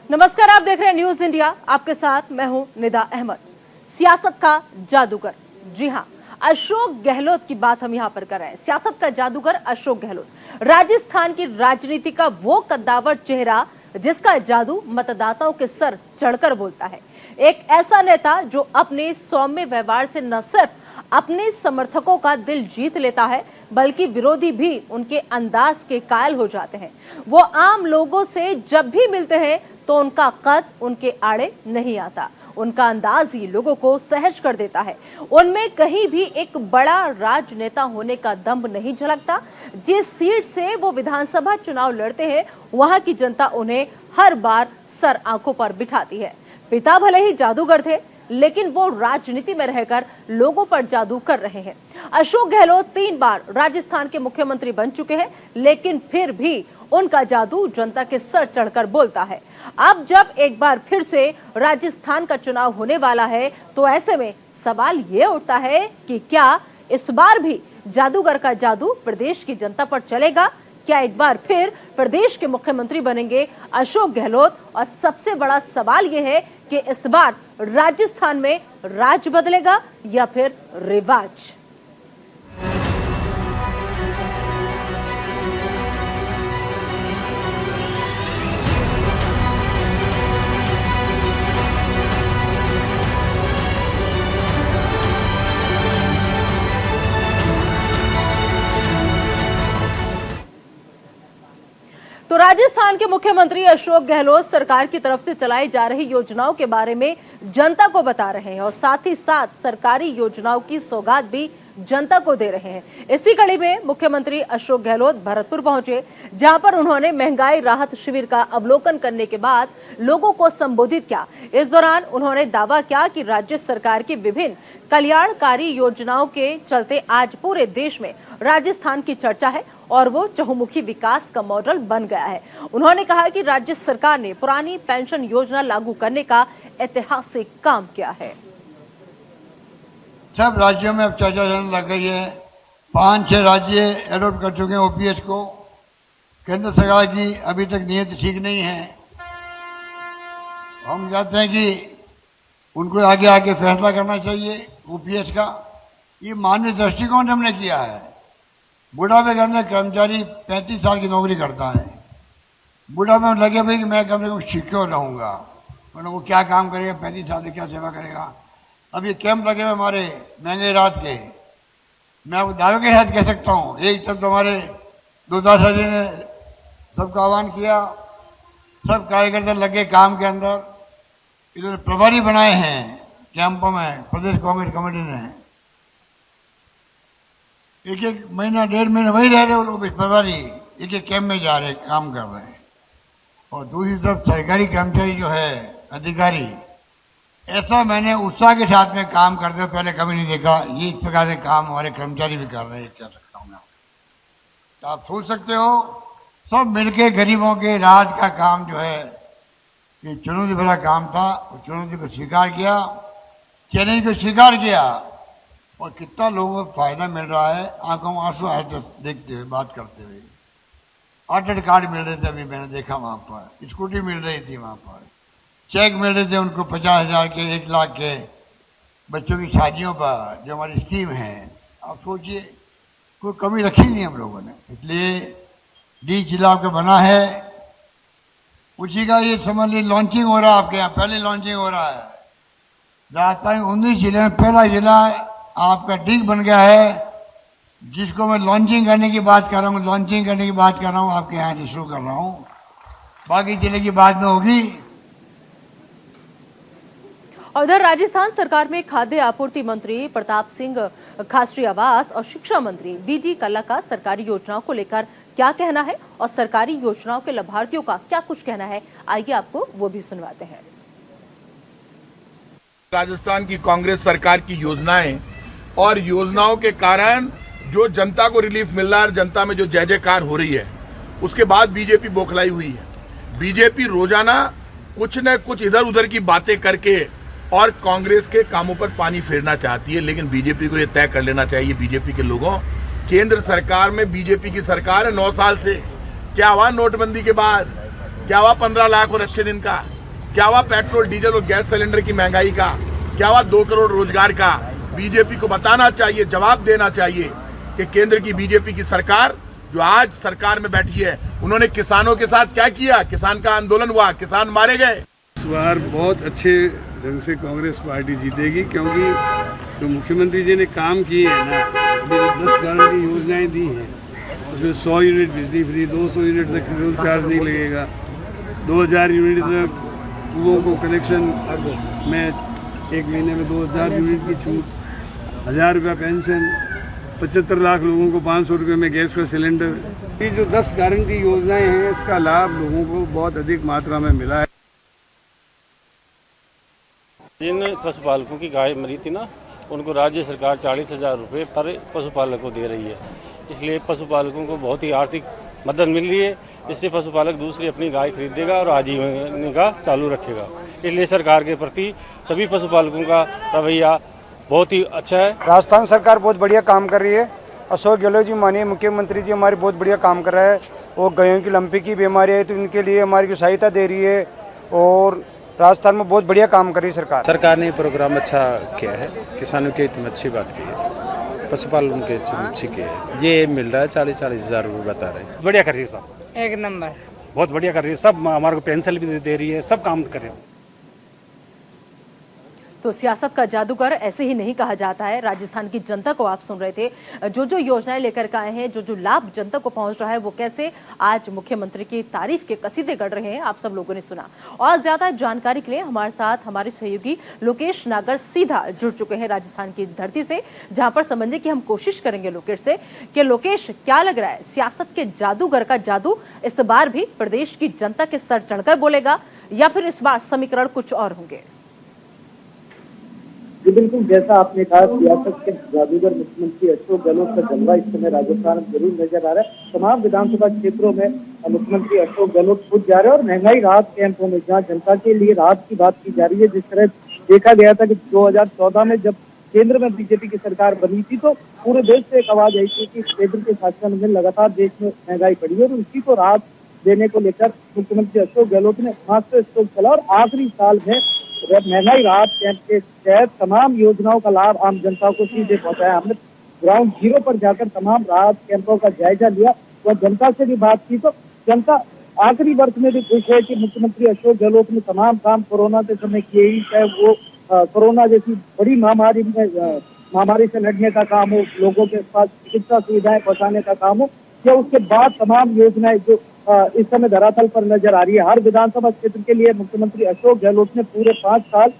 नमस्कार, आप देख रहे हैं न्यूज इंडिया। आपके साथ मैं हूं निदा अहमद। सियासत का जादूगर, जी हां, अशोक गहलोत की बात हम यहां पर कर रहे हैं। सियासत का जादूगर अशोक गहलोत, राजस्थान की राजनीति का वो कद्दावर चेहरा जिसका जादू मतदाताओं के सर चढ़कर बोलता है। एक ऐसा नेता जो अपने सौम्य व्यवहार से न सिर्फ अपने समर्थकों का दिल जीत लेता है, बल्कि विरोधी भी उनके अंदाज के कायल हो जाते हैं। वो आम लोगों से जब भी मिलते हैं तो उनका कद उनके आड़े नहीं आता, उनका अंदाज ही लोगों को सहज कर देता है। उनमें कहीं भी एक बड़ा राजनेता होने का दम्भ नहीं झलकता। जिस सीट से वो विधानसभा चुनाव लड़ते हैं, वहां की जनता उन्हें हर बार सर आंखों पर बिठाती है। पिता भले ही जादूगर थे, लेकिन वो राजनीति में रहकर लोगों पर जादू कर रहे हैं। अशोक गहलोत 3 बार राजस्थान के मुख्यमंत्री बन चुके हैं, लेकिन फिर भी उनका जादू जनता के सर चढ़कर बोलता है। अब जब एक बार फिर से राजस्थान का चुनाव होने वाला है, तो ऐसे में सवाल ये उठता है कि क्या इस बार भी जादूगर का जादू प्रदेश की जनता पर चलेगा? क्या एक बार फिर प्रदेश के मुख्यमंत्री बनेंगे अशोक गहलोत? और सबसे बड़ा सवाल यह है कि इस बार राजस्थान में राज बदलेगा या फिर रिवाज? तो राजस्थान के मुख्यमंत्री अशोक गहलोत सरकार की तरफ से चलाई जा रही योजनाओं के बारे में जनता को बता रहे हैं और साथ ही साथ सरकारी योजनाओं की सौगात भी जनता को दे रहे हैं। इसी कड़ी में मुख्यमंत्री अशोक गहलोत भरतपुर पहुंचे, जहां पर उन्होंने महंगाई राहत शिविर का अवलोकन करने के बाद लोगों को संबोधित किया। इस दौरान उन्होंने दावा किया कि राज्य सरकार की विभिन्न कल्याणकारी योजनाओं के चलते आज पूरे देश में राजस्थान की चर्चा है और वो चहुमुखी विकास का मॉडल बन गया है। उन्होंने कहा कि राज्य सरकार ने पुरानी पेंशन योजना लागू करने का ऐतिहासिक काम किया है। सब राज्यों में अब चर्चा चलने लग गई है। 5-6 राज्य एडॉप्ट कर चुके हैं ओपीएस को। केंद्र सरकार की अभी तक नीयत ठीक नहीं है। हम चाहते हैं कि उनको आगे आगे फैसला करना चाहिए ओपीएस का। ये मानवीय दृष्टिकोण हमने किया है। बुढ़ापे के अंदर कर्मचारी 35 साल की नौकरी करता है। बुढ़ापे में लगे भाई कि मैं कम से कम सिक्योर रहूंगा, वरना वो क्या काम करेगा, 35 साल से क्या सेवा करेगा। अब ये कैंप लगे हुए हमारे महंगाई रात के, मैं आपको दावे के साथ कह सकता हूँ, एक तब तो हमारे दुर्दाशा जी ने सबका आह्वान किया, सब कार्यकर्ता लगे काम के अंदर। इधर प्रभारी बनाए हैं कैंपों में प्रदेश कांग्रेस कमेटी ने। एक महीना 1.5 महीना वही रह रहे वो लोग प्रभारी, एक कैंप में जा रहे काम कर रहे हैं। और दूसरी तरफ सरकारी कर्मचारी जो है अधिकारी, ऐसा मैंने उत्साह के साथ में काम करते हुए पहले कभी नहीं देखा। ये इस प्रकार से काम हमारे कर्मचारी भी कर रहे हैं, कह सकता हूँ मैं। तो आप सोच सकते हो, सब मिलके गरीबों के राज का काम जो है, ये चुनौती भरा काम था। उस चुनौती को स्वीकार किया, चैलेंज को स्वीकार किया, और कितना लोगों को फायदा मिल रहा है। आंखों में आंसू आए देखते हुए, बात करते हुए। ऑटो कार्ड मिल रहे थे, अभी मैंने देखा वहां पर स्कूटी मिल रही थी, वहां पर चेक मिल रहे थे उनको 50,000 के, 1 लाख के, बच्चों की शादियों पर जो हमारी स्कीम है। आप सोचिए, कोई कमी रखी नहीं हम लोगों ने। इसलिए डी जिला का बना है, उसी का ये समझ लीजिए लॉन्चिंग हो रहा है। आपके यहाँ पहले लॉन्चिंग हो रहा है। राजस्थान 19 जिले में पहला जिला आपका डीग बन गया है, जिसको मैं लॉन्चिंग करने की बात कर रहा हूँ। लॉन्चिंग करने की बात कर रहा हूँ, आपके यहाँ शुरू कर रहा हूँ। बाकी जिले की बात में होगी। उधर राजस्थान सरकार में खाद्य आपूर्ति मंत्री प्रताप सिंह खाचरियावास और शिक्षा मंत्री बीडी कल्ला का सरकारी योजनाओं को लेकर क्या कहना है और सरकारी योजनाओं के लाभार्थियों का क्या कुछ कहना है, आइए आपको वो भी सुनवाते हैं। राजस्थान की कांग्रेस सरकार की योजनाएं और योजनाओं के कारण जो जनता को रिलीफ मिल रहा है, जनता में जो जय जयकार हो रही है, उसके बाद बीजेपी बौखलाई हुई है। बीजेपी रोजाना कुछ न कुछ इधर उधर की बातें करके और कांग्रेस के कामों पर पानी फेरना चाहती है। लेकिन बीजेपी को यह तय कर लेना चाहिए, बीजेपी के लोगों, केंद्र सरकार में बीजेपी की सरकार है 9 साल से। क्या हुआ नोटबंदी के बाद? क्या हुआ 15 लाख और अच्छे दिन का? क्या हुआ पेट्रोल डीजल और गैस सिलेंडर की महंगाई का, क्या हुआ 2 करोड़ रोजगार का। बीजेपी को बताना चाहिए, जवाब देना चाहिए कि केंद्र की बीजेपी की सरकार जो आज सरकार में बैठी है, उन्होंने किसानों के साथ क्या किया। किसान का आंदोलन हुआ, किसान मारे गए। इस बार बहुत अच्छे ढंग से कांग्रेस पार्टी जीतेगी, क्योंकि जो मुख्यमंत्री जी ने काम किए हैं ना, अभी 10 गारंटी योजनाएं दी हैं, उसमें 100 यूनिट बिजली फ्री, 200 यूनिट तक फ्यूल चार्ज नहीं लगेगा, 2000 यूनिट तक कुओं को कनेक्शन में 1 महीने में 2000 यूनिट की छूट, 1000 रुपया पेंशन, 75 लाख लोगों को 500 रुपये में गैस का सिलेंडर। ये जो 10 गारंटी योजनाएं हैं, इसका लाभ लोगों को बहुत अधिक मात्रा में मिला है। जिन पशुपालकों की गाय मरी थी ना, उनको राज्य सरकार 40,000 रुपये पर पशुपालक को दे रही है। इसलिए पशुपालकों को बहुत ही आर्थिक मदद मिल रही है। इससे पशुपालक दूसरी अपनी गाय खरीदेगा और आजीविका चालू रखेगा। इसलिए सरकार के प्रति सभी पशुपालकों का रवैया बहुत ही अच्छा है। राजस्थान सरकार बहुत बढ़िया काम कर रही है। अशोक गहलोत जी माननीय मुख्यमंत्री जी हमारे बहुत बढ़िया काम कर रहा है। वो गायों की लंपी की बीमारी है तो इनके लिए हमारी को सहायता दे रही है और राजस्थान में बहुत बढ़िया काम कर रही है सरकार। सरकार ने प्रोग्राम अच्छा किया है, किसानों के हित में अच्छी बात की है, पशुपालन के अच्छी की है। ये मिल रहा है 40-40 हज़ार रुपये बता रहे हैं। बढ़िया कर रही है सब, एक नंबर, बहुत बढ़िया कर रही है सब। हमारे को पेंशन भी दे रही है, सब काम कर रहे हैं। तो सियासत का जादूगर ऐसे ही नहीं कहा जाता है। राजस्थान की जनता को आप सुन रहे थे, जो जो योजनाएं लेकर के आए हैं, जो जो लाभ जनता को पहुंच रहा है, वो कैसे आज मुख्यमंत्री की तारीफ के कसीदे गढ़ रहे हैं, आप सब लोगों ने सुना। और ज्यादा जानकारी के लिए हमारे साथ हमारे सहयोगी लोकेश नागर सीधा जुड़ चुके हैं राजस्थान की धरती से, जहां पर समझने की हम कोशिश करेंगे लोकेश से कि लोकेश, क्या लग रहा है, सियासत के जादूगर का जादू इस बार भी प्रदेश की जनता के सर चढ़कर बोलेगा या फिर इस बार समीकरण कुछ और होंगे? जी बिल्कुल, जैसा आपने कहा, सियासत के जादूगर मुख्यमंत्री अशोक गहलोत का जलवा इस समय राजस्थान में जरूर नजर आ रहा है। तमाम विधानसभा क्षेत्रों में मुख्यमंत्री अशोक गहलोत खुद जा रहे हैं और महंगाई राहत कैंपों में जहां जनता के लिए राहत की बात की जा रही है। जिस तरह देखा गया था कि 2014 में जब केंद्र में बीजेपी की सरकार बनी थी तो पूरे देश से एक आवाज आई थी कि केंद्र के शासन में लगातार देश में महंगाई बढ़ी है और उसी को राहत देने को लेकर मुख्यमंत्री अशोक गहलोत ने मास्टर स्ट्रोक चला और आखिरी साल में महंगाई राहत कैंप के तहत तमाम योजनाओं का लाभ आम जनता को सीधे पहुंचाया। हमने ग्राउंड जीरो पर जाकर तमाम राहत कैंपों का जायजा लिया और जनता से भी बात की तो जनता आखिरी वर्ष में भी खुश है कि मुख्यमंत्री अशोक गहलोत ने तमाम काम कोरोना के समय किए ही, चाहे वो कोरोना जैसी बड़ी महामारी से लड़ने का काम हो, लोगों के पास चिकित्सा सुविधाएं पहुंचाने का काम हो, या उसके बाद तमाम योजनाएं जो इस समय धरातल पर नजर आ रही है। हर विधानसभा क्षेत्र के लिए मुख्यमंत्री अशोक गहलोत ने पूरे 5 साल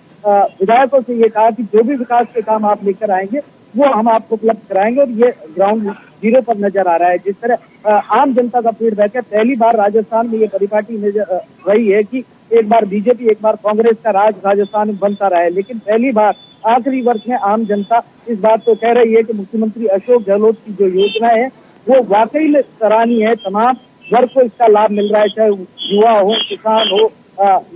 विधायकों से ये कहा कि जो भी विकास के काम आप लेकर आएंगे वो हम आपको उपलब्ध कराएंगे और ये ग्राउंड जीरो पर नजर आ रहा है। जिस तरह आम जनता का फीडबैक है, पहली बार राजस्थान में ये परिपाटी नजर रही है कि एक बार बीजेपी एक बार कांग्रेस का राज राजस्थान में बनता रहा है, लेकिन पहली बार आखिरी वर्ष में आम जनता इस बात को कह रही है कि मुख्यमंत्री अशोक गहलोत की जो योजनाएं हैं वो वाकई में सराहनीय है। तमाम वर्ग को इसका लाभ मिल रहा है, चाहे युवा हो, किसान हो,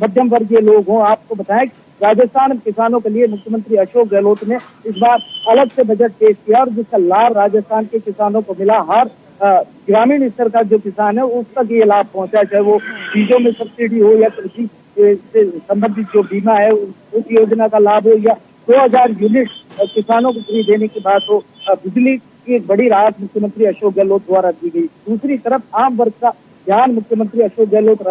मध्यम वर्गीय लोग हो। आपको बताएं राजस्थान में किसानों के लिए मुख्यमंत्री अशोक गहलोत ने इस बार अलग से बजट पेश किया और जिसका लाभ राजस्थान के किसानों को मिला। हर ग्रामीण स्तर का जो किसान है उस तक ये लाभ पहुंचा, चाहे वो बीजों में सब्सिडी हो या कृषि से संबंधित जो बीमा है उस योजना का लाभ हो या 2000 यूनिट किसानों को फ्री देने की बात हो, बिजली की एक बड़ी राहत मुख्यमंत्री अशोक गहलोत द्वारा दी गई। दूसरी तरफ आम वर्ग का ध्यान मुख्यमंत्री अशोक गहलोत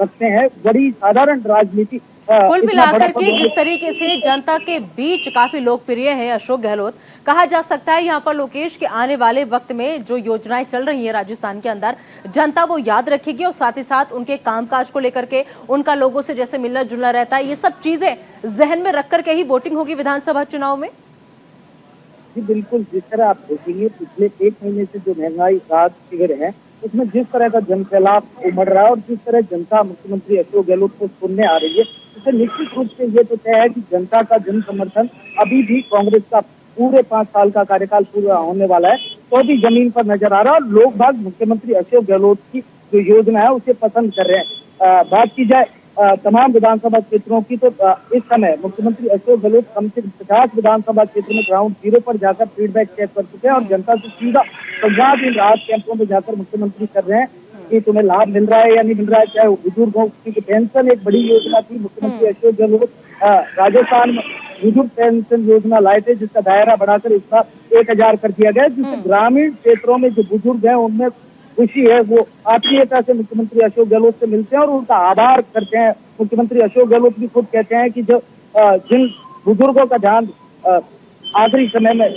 रखते हैं। बड़ी साधारण राजनीति कुल मिलाकर के जिस तरीके से जनता के बीच काफी लोकप्रिय है अशोक गहलोत, कहा जा सकता है यहाँ पर लोकेश के आने वाले वक्त में जो योजनाएं चल रही है राजस्थान के अंदर, जनता वो याद रखेगी और साथ ही साथ उनके कामकाज को लेकर के उनका लोगों से जैसे मिलना जुलना रहता है, ये सब चीजें जहन में रख करके ही वोटिंग होगी विधानसभा चुनाव में। जी बिल्कुल, जिस तरह आप देखेंगे पिछले 1 महीने से जो महंगाई राहत शिविर है उसमें जिस तरह का जन सैलाब उमड़ रहा है और जिस तरह जनता मुख्यमंत्री अशोक गहलोत को सुनने आ रही है, उससे निश्चित रूप से ये तो तय है कि जनता का जन समर्थन अभी भी कांग्रेस का पूरे 5 साल का कार्यकाल पूरा होने वाला है तो भी जमीन पर नजर आ रहा है और लोग बाग मुख्यमंत्री अशोक गहलोत की जो योजना है उसे पसंद कर रहे हैं। बात की जाए तमाम विधानसभा क्षेत्रों की तो इस समय मुख्यमंत्री अशोक गहलोत कम से कम 50 विधानसभा क्षेत्र में ग्राउंड जीरो पर जाकर फीडबैक चेक कर चुके हैं और जनता से सीधा 50 दिन राहत कैंपों में जाकर मुख्यमंत्री कर रहे हैं। कि तुम्हें लाभ मिल रहा है या नहीं मिल रहा है, चाहे बुजुर्गों की पेंशन एक बड़ी योजना थी। मुख्यमंत्री अशोक गहलोत राजस्थान में बुजुर्ग पेंशन योजना लाए थे, जिसका दायरा बढ़ाकर इस बार 1000 कर दिया गया, जिससे ग्रामीण क्षेत्रों में जो बुजुर्ग हैं उनमें खुशी है, वो आत्मीयता से मुख्यमंत्री अशोक गहलोत से मिलते हैं और उनका आभार करते हैं। मुख्यमंत्री अशोक गहलोत भी खुद कहते हैं कि जो जिन बुजुर्गों का ध्यान आखिरी समय में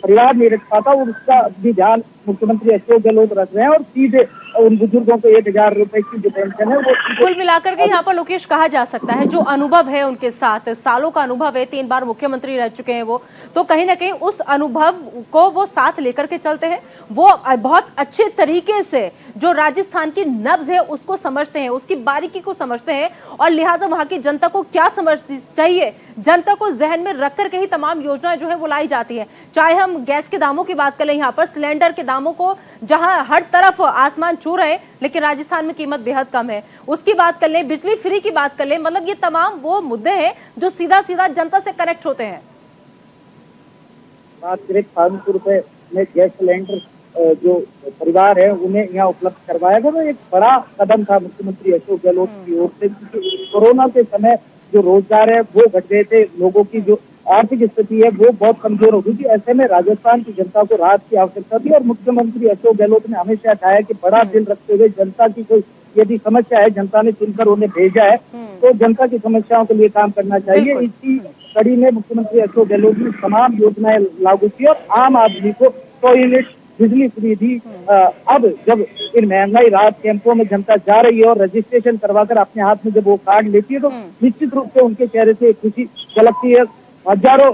परिवार नहीं रख पाता, उसका भी ध्यान मुख्यमंत्री अशोक गहलोत रख रहे हैं और सीधे उन बुजुर्गों को 1000 रुपए की जो पेंशन है वो कुल मिलाकर के यहाँ पर लोकेश कहा जा सकता है जो अनुभव है उनके साथ, सालों का अनुभव है, 3 बार मुख्यमंत्री रह चुके हैं वो, तो कहीं ना कहीं उस अनुभव को वो साथ लेकर के चलते हैं। वो बहुत अच्छे तरीके से जो राजस्थान की नब्ज है उसको समझते हैं, उसकी बारीकी को समझते हैं और लिहाजा वहां की जनता को क्या समझनी चाहिए, जनता को जहन में रख करके ही तमाम योजनाएं जो है वो लाई जाती है। चाहे हम गैस के दामों की बात करें, यहाँ पर सिलेंडर के दामों को जहां हर तरफ आसमान छू रहे हैं, लेकिन राजस्थान में कीमत बेहद कम है, उसकी बात कर लें, बिजली फ्री की बात कर लें, मतलब ये तमाम वो मुद्दे हैं जो सीधा सीधा जनता से कनेक्ट होते हैं। बात करें 500 रुपए में गैस सिलेंडर जो परिवार है उन्हें यहाँ उपलब्ध करवाया गया, तो एक बड़ा कदम था मुख्यमंत्री अशोक गहलोत की ओर से, क्योंकि कोरोना के समय जो रोजगार है वो घट गए थे, लोगों की जो आर्थिक स्थिति है वो बहुत कमजोर हो गई थी। ऐसे में राजस्थान की जनता को राहत की आवश्यकता थी और मुख्यमंत्री अशोक गहलोत ने हमेशा कहा कि बड़ा दिल रखते हुए जनता की कोई यदि समस्या है, जनता ने चुनकर उन्हें भेजा है, तो जनता की समस्याओं के लिए काम करना चाहिए। इसी कड़ी में मुख्यमंत्री अशोक गहलोत ने तमाम योजनाएं लागू की और आम आदमी को 100 यूनिट बिजली फ्री दी। अब जब इन महंगाई राहत कैंपों में जनता जा रही है और रजिस्ट्रेशन करवाकर अपने हाथ में जब वो कार्ड लेती है, तो निश्चित रूप से उनके चेहरे से खुशी झलकती है। हजारों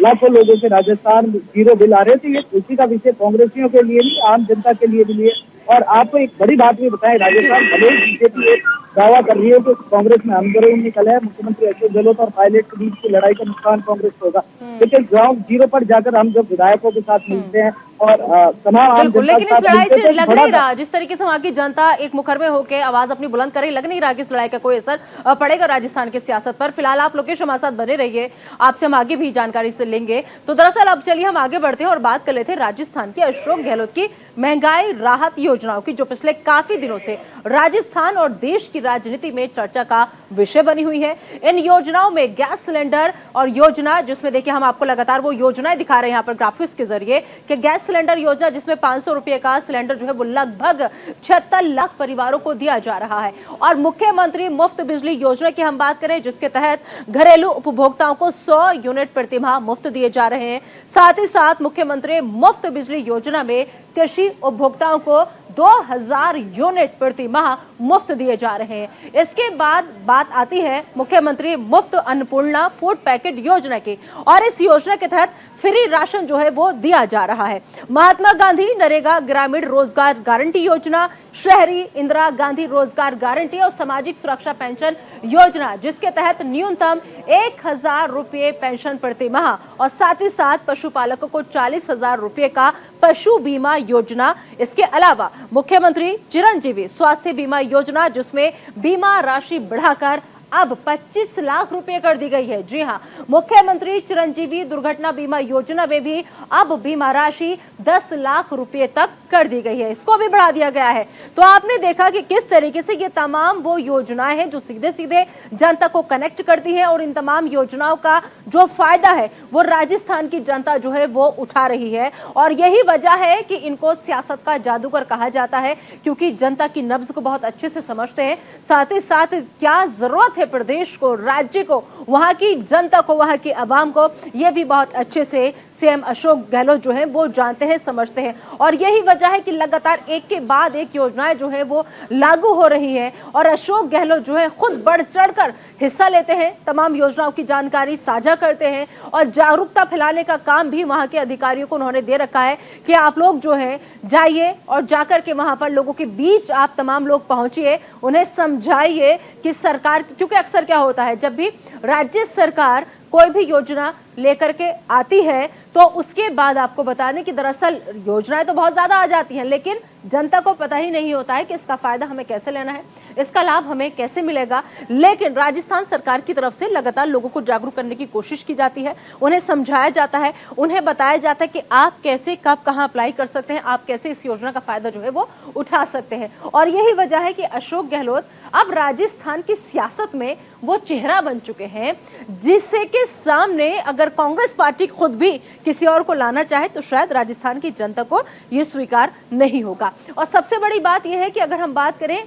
लाखों लोगों के राजस्थान जीरो बिल आ रहे थे। ये खुशी का विषय कांग्रेसियों के लिए नहीं, आम जनता के लिए भी है। और आपको एक बड़ी बात भी बताएं, राजस्थान भले ही बीजेपी एक दावा कर रही है कि कांग्रेस में आंदोलन निकला है, मुख्यमंत्री अशोक गहलोत और पायलट के बीच की लड़ाई का नुकसान कांग्रेस को होगा, लेकिन ग्राउंड जीरो पर जाकर हम जब विधायकों के साथ मिलते हैं और तमाम आम जनता लेकिन इस लड़ाई से लग नहीं रहा, जिस तरीके से वहां की जनता एक मुखर में होकर आवाज अपनी बुलंद करे, लग नहीं रहा कि इस लड़ाई का कोई असर पड़ेगा राजस्थान की सियासत पर। फिलहाल आप लोकेश हमारे साथ बने रहिए, आपसे हम आगे भी जानकारी से लेंगे। तो दरअसल अब चलिए हम आगे बढ़ते हैं और बात कर लेते हैं राजस्थान के अशोक गहलोत की महंगाई राहत योजनाओं की, जो पिछले काफी दिनों से राजस्थान और देश की राजनीति में चर्चा का विषय बनी हुई है। इन योजनाओं में गैस सिलेंडर और योजना, जिसमें देखिए हम आपको लगातार वो योजनाएं दिखा रहे हैं यहाँ पर ग्राफिक्स के जरिए, कि गैस सिलेंडर योजना जिसमें 500 रुपए का सिलेंडर जो है वो लगभग 76 लाख परिवारों को दिया जा रहा है। और मुख्यमंत्री मुफ्त बिजली योजना की हम बात करें, जिसके तहत घरेलू उपभोक्ताओं को 100 यूनिट प्रतिमाह मुफ्त दिए जा रहे हैं। साथ ही साथ मुख्यमंत्री मुफ्त बिजली योजना में कृषि उपभोक्ताओं को 2000 यूनिट प्रति माह मुफ्त दिए जा रहे हैं। इसके बाद बात आती है मुख्यमंत्री मुफ्त अन्नपूर्णा फूड पैकेट योजना की, और इस योजना के तहत फ्री राशन जो है वो दिया जा रहा है। महात्मा गांधी नरेगा ग्रामीण रोजगार गारंटी योजना, शहरी इंदिरा गांधी रोजगार गारंटी और सामाजिक सुरक्षा पेंशन योजना, जिसके तहत न्यूनतम 1000 रुपये पेंशन प्रति माह और साथ ही साथ पशुपालकों को 40,000 रुपये का पशु बीमा योजना। इसके अलावा मुख्यमंत्री चिरंजीवी स्वास्थ्य बीमा योजना, जिसमें बीमा राशि बढ़ाकर अब 25 लाख रुपए कर दी गई है। जी हां, मुख्यमंत्री चिरंजीवी दुर्घटना बीमा योजना में भी अब बीमा राशि 10 लाख रुपए तक कर दी गई है, इसको भी बढ़ा दिया गया है। तो आपने देखा कि किस तरीके से ये तमाम वो योजनाएं हैं जो सीधे सीधे जनता को कनेक्ट करती हैं, और इन तमाम योजनाओं का जो फायदा है वो राजस्थान की जनता जो है वो उठा रही है। और यही वजह है कि इनको सियासत का जादूगर कहा जाता है, क्योंकि जनता की नब्ज को बहुत अच्छे से समझते हैं। साथ ही साथ क्या जरूरत है प्रदेश को, राज्य को, वहां की जनता को, वहां की आवाम को, यह भी बहुत अच्छे से सीएम अशोक गहलोत जो है वो जानते हैं, समझते हैं। और यही वजह है कि लगातार एक के बाद एक योजनाएं जो है वो लागू हो रही है, और अशोक गहलोत जो है खुद बढ़ चढ़कर हिस्सा लेते हैं, तमाम योजनाओं की जानकारी साझा करते हैं और जागरूकता फैलाने का काम भी वहां के अधिकारियों को उन्होंने दे रखा है कि आप लोग जो है जाइए और जाकर के वहां पर लोगों के बीच आप तमाम लोग पहुंचिए, उन्हें समझाइए कि सरकार, क्योंकि अक्सर क्या होता है जब भी राज्य सरकार कोई भी योजना लेकर के आती है तो उसके बाद आपको बताने की दरअसल योजनाएं तो बहुत ज्यादा आ जाती हैं, लेकिन जनता को पता ही नहीं होता है कि इसका फायदा हमें कैसे लेना है, इसका लाभ हमें कैसे मिलेगा। लेकिन राजस्थान सरकार की तरफ से लगातार लोगों को जागरूक करने की कोशिश की जाती है, उन्हें समझाया जाता है, उन्हें बताया जाता है कि आप कैसे कब कहां अप्लाई कर सकते हैं, आप कैसे इस योजना का फायदा जो है वो उठा सकते हैं। और यही वजह है कि अशोक गहलोत अब राजस्थान की सियासत में वो चेहरा बन चुके हैं जिससे कि सामने अगर कांग्रेस पार्टी खुद भी किसी और को लाना चाहे तो शायद राजस्थान की जनता को यह स्वीकार नहीं होगा। और सबसे बड़ी बात यह है कि अगर हम बात करें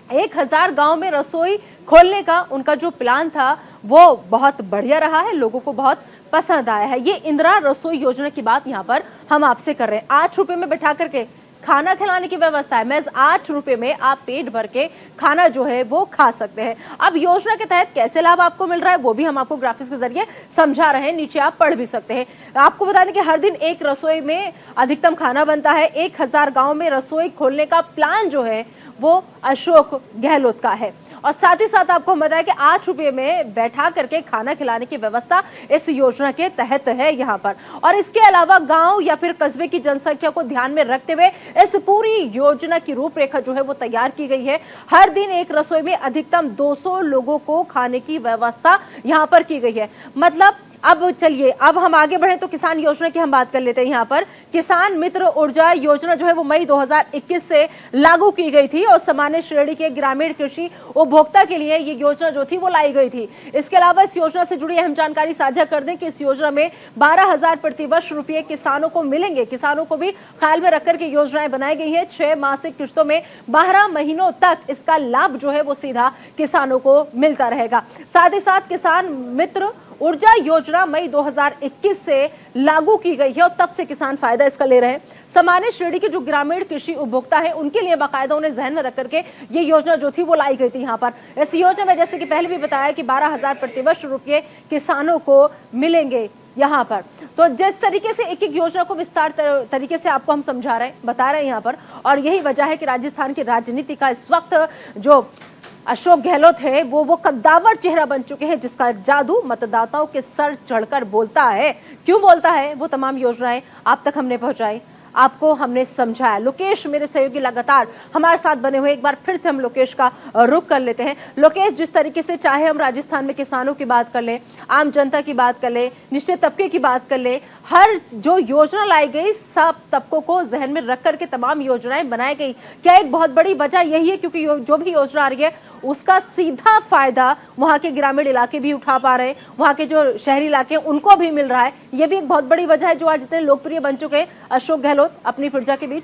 1000 गांव में रसोई खोलने का उनका जो प्लान था वो बहुत बढ़िया रहा है, लोगों को बहुत पसंद आया है। ये इंदिरा रसोई योजना की बात यहाँ पर हम आपसे कर रहे हैं। 8 रुपए में बैठा करके खाना खिलाने की व्यवस्था है। महज 8 रुपए में आप पेट भर के खाना जो है वो खा सकते हैं। अब योजना के तहत कैसे लाभ आपको मिल रहा है वो भी हम आपको ग्राफिक्स के जरिए समझा रहे हैं, नीचे आप पढ़ भी सकते हैं। आपको बता दें कि हर दिन एक रसोई में अधिकतम खाना बनता है। 1000 गांव में रसोई खोलने का प्लान जो है वो अशोक गहलोत का है। और साथ ही साथ आपको हम बताया कि 8 रुपए में बैठा करके खाना खिलाने की व्यवस्था इस योजना के तहत है यहाँ पर। और इसके अलावा गांव या फिर कस्बे की जनसंख्या को ध्यान में रखते हुए इस पूरी योजना की रूपरेखा जो है वो तैयार की गई है। हर दिन एक रसोई में अधिकतम 200 लोगों को खाने की व्यवस्था यहाँ पर की गई है। मतलब अब चलिए अब हम आगे बढ़े तो किसान योजना की हम बात कर लेते हैं। यहाँ पर किसान मित्र ऊर्जा योजना जो है वो मई 2021 से लागू की गई थी और सामान्य श्रेणी के ग्रामीण कृषि उपभोक्ता के लिए ये योजना जो थी वो लाई गई थी। इसके अलावा इस योजना से जुड़ी अहम जानकारी साझा कर दें कि इस योजना में 12,000 प्रतिवर्ष रुपये किसानों को मिलेंगे। किसानों को भी ख्याल में रखकर के योजनाएं बनाई गई है। 6 मासिक किश्तों में 12 महीनों तक इसका लाभ जो है वो सीधा किसानों को मिलता रहेगा। साथ ही साथ किसान मित्र ऊर्जा योजना मई 2021 से लागू की गई है और तब से किसान फायदा इसका ले रहे हैं। सामान्य श्रेणी के जो ग्रामीण कृषि उपभोक्ता हैं उनके लिए बाकायदा उन्हें ध्यान में रख करके ये योजना जो थी वो लाई गई थी। यहाँ पर इस योजना में जैसे कि पहले भी बताया कि 12,000 प्रतिवर्ष रुपये किसानों को मिलेंगे यहाँ पर। तो जिस तरीके से एक एक योजना को विस्तार तरीके से आपको हम समझा रहे हैं, बता रहे हैं यहाँ पर, और यही वजह है कि राजस्थान की राजनीति का इस वक्त जो अशोक गहलोत है वो कद्दावर चेहरा बन चुके हैं जिसका जादू मतदाताओं के सर चढ़कर बोलता है। क्यों बोलता है वो तमाम योजनाएं आप तक हमने पहुंचाई, आपको हमने समझाया। लोकेश मेरे सहयोगी लगातार हमारे साथ बने हुए, एक बार फिर से हम लोकेश का रुख कर लेते हैं। लोकेश, जिस तरीके से चाहे हम राजस्थान में किसानों की बात कर ले, आम जनता की बात कर ले, निचले तबके की बात कर ले, हर जो योजना लाई गई सब तबकों को जहन में रख करके तमाम योजनाएं बनाई गई। क्या एक बहुत बड़ी वजह यही है क्योंकि जो भी योजना आ रही है उसका सीधा फायदा वहां के ग्रामीण इलाके भी उठा पा रहे हैं, वहां के जो शहरी इलाके उनको भी मिल रहा है। ये भी एक बहुत बड़ी वजह है जो आज इतने लोकप्रिय बन चुके हैं अशोक गहलोत अपनी प्रजा के बीच।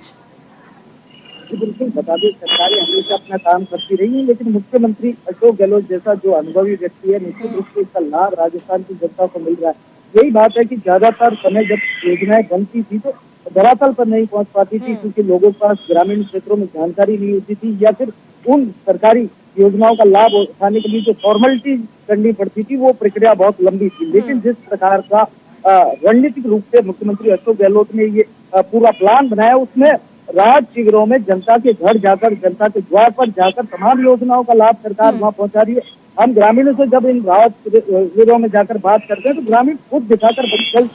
बिल्कुल बता दें, सरकारें हमेशा अपना काम करती रही है, लेकिन मुख्यमंत्री अशोक गहलोत जैसा जो अनुभवी व्यक्ति है निश्चित रूप से इसका लाभ राजस्थान की जनता को मिल रहा है। यही बात है कि ज्यादातर समय जब योजनाएं बनती थी तो धरातल पर नहीं पहुंच पाती थी क्योंकि लोगों के पास ग्रामीण क्षेत्रों में जानकारी नहीं होती थी या फिर उन सरकारी योजनाओं का लाभ उठाने के लिए जो फॉर्मेलिटी करनी पड़ती थी वो प्रक्रिया बहुत लंबी थी। लेकिन जिस प्रकार का रणनीतिक रूप से मुख्यमंत्री अशोक गहलोत ने ये पूरा प्लान बनाया उसमें राहत शिविरों में जनता के घर जाकर, जनता के द्वार पर जाकर तमाम योजनाओं का लाभ सरकार वहां पहुंचा रही है। हम ग्रामीणों से जब इन राहत शिविरों में जाकर बात करते हैं तो ग्रामीण खुद दिखाकर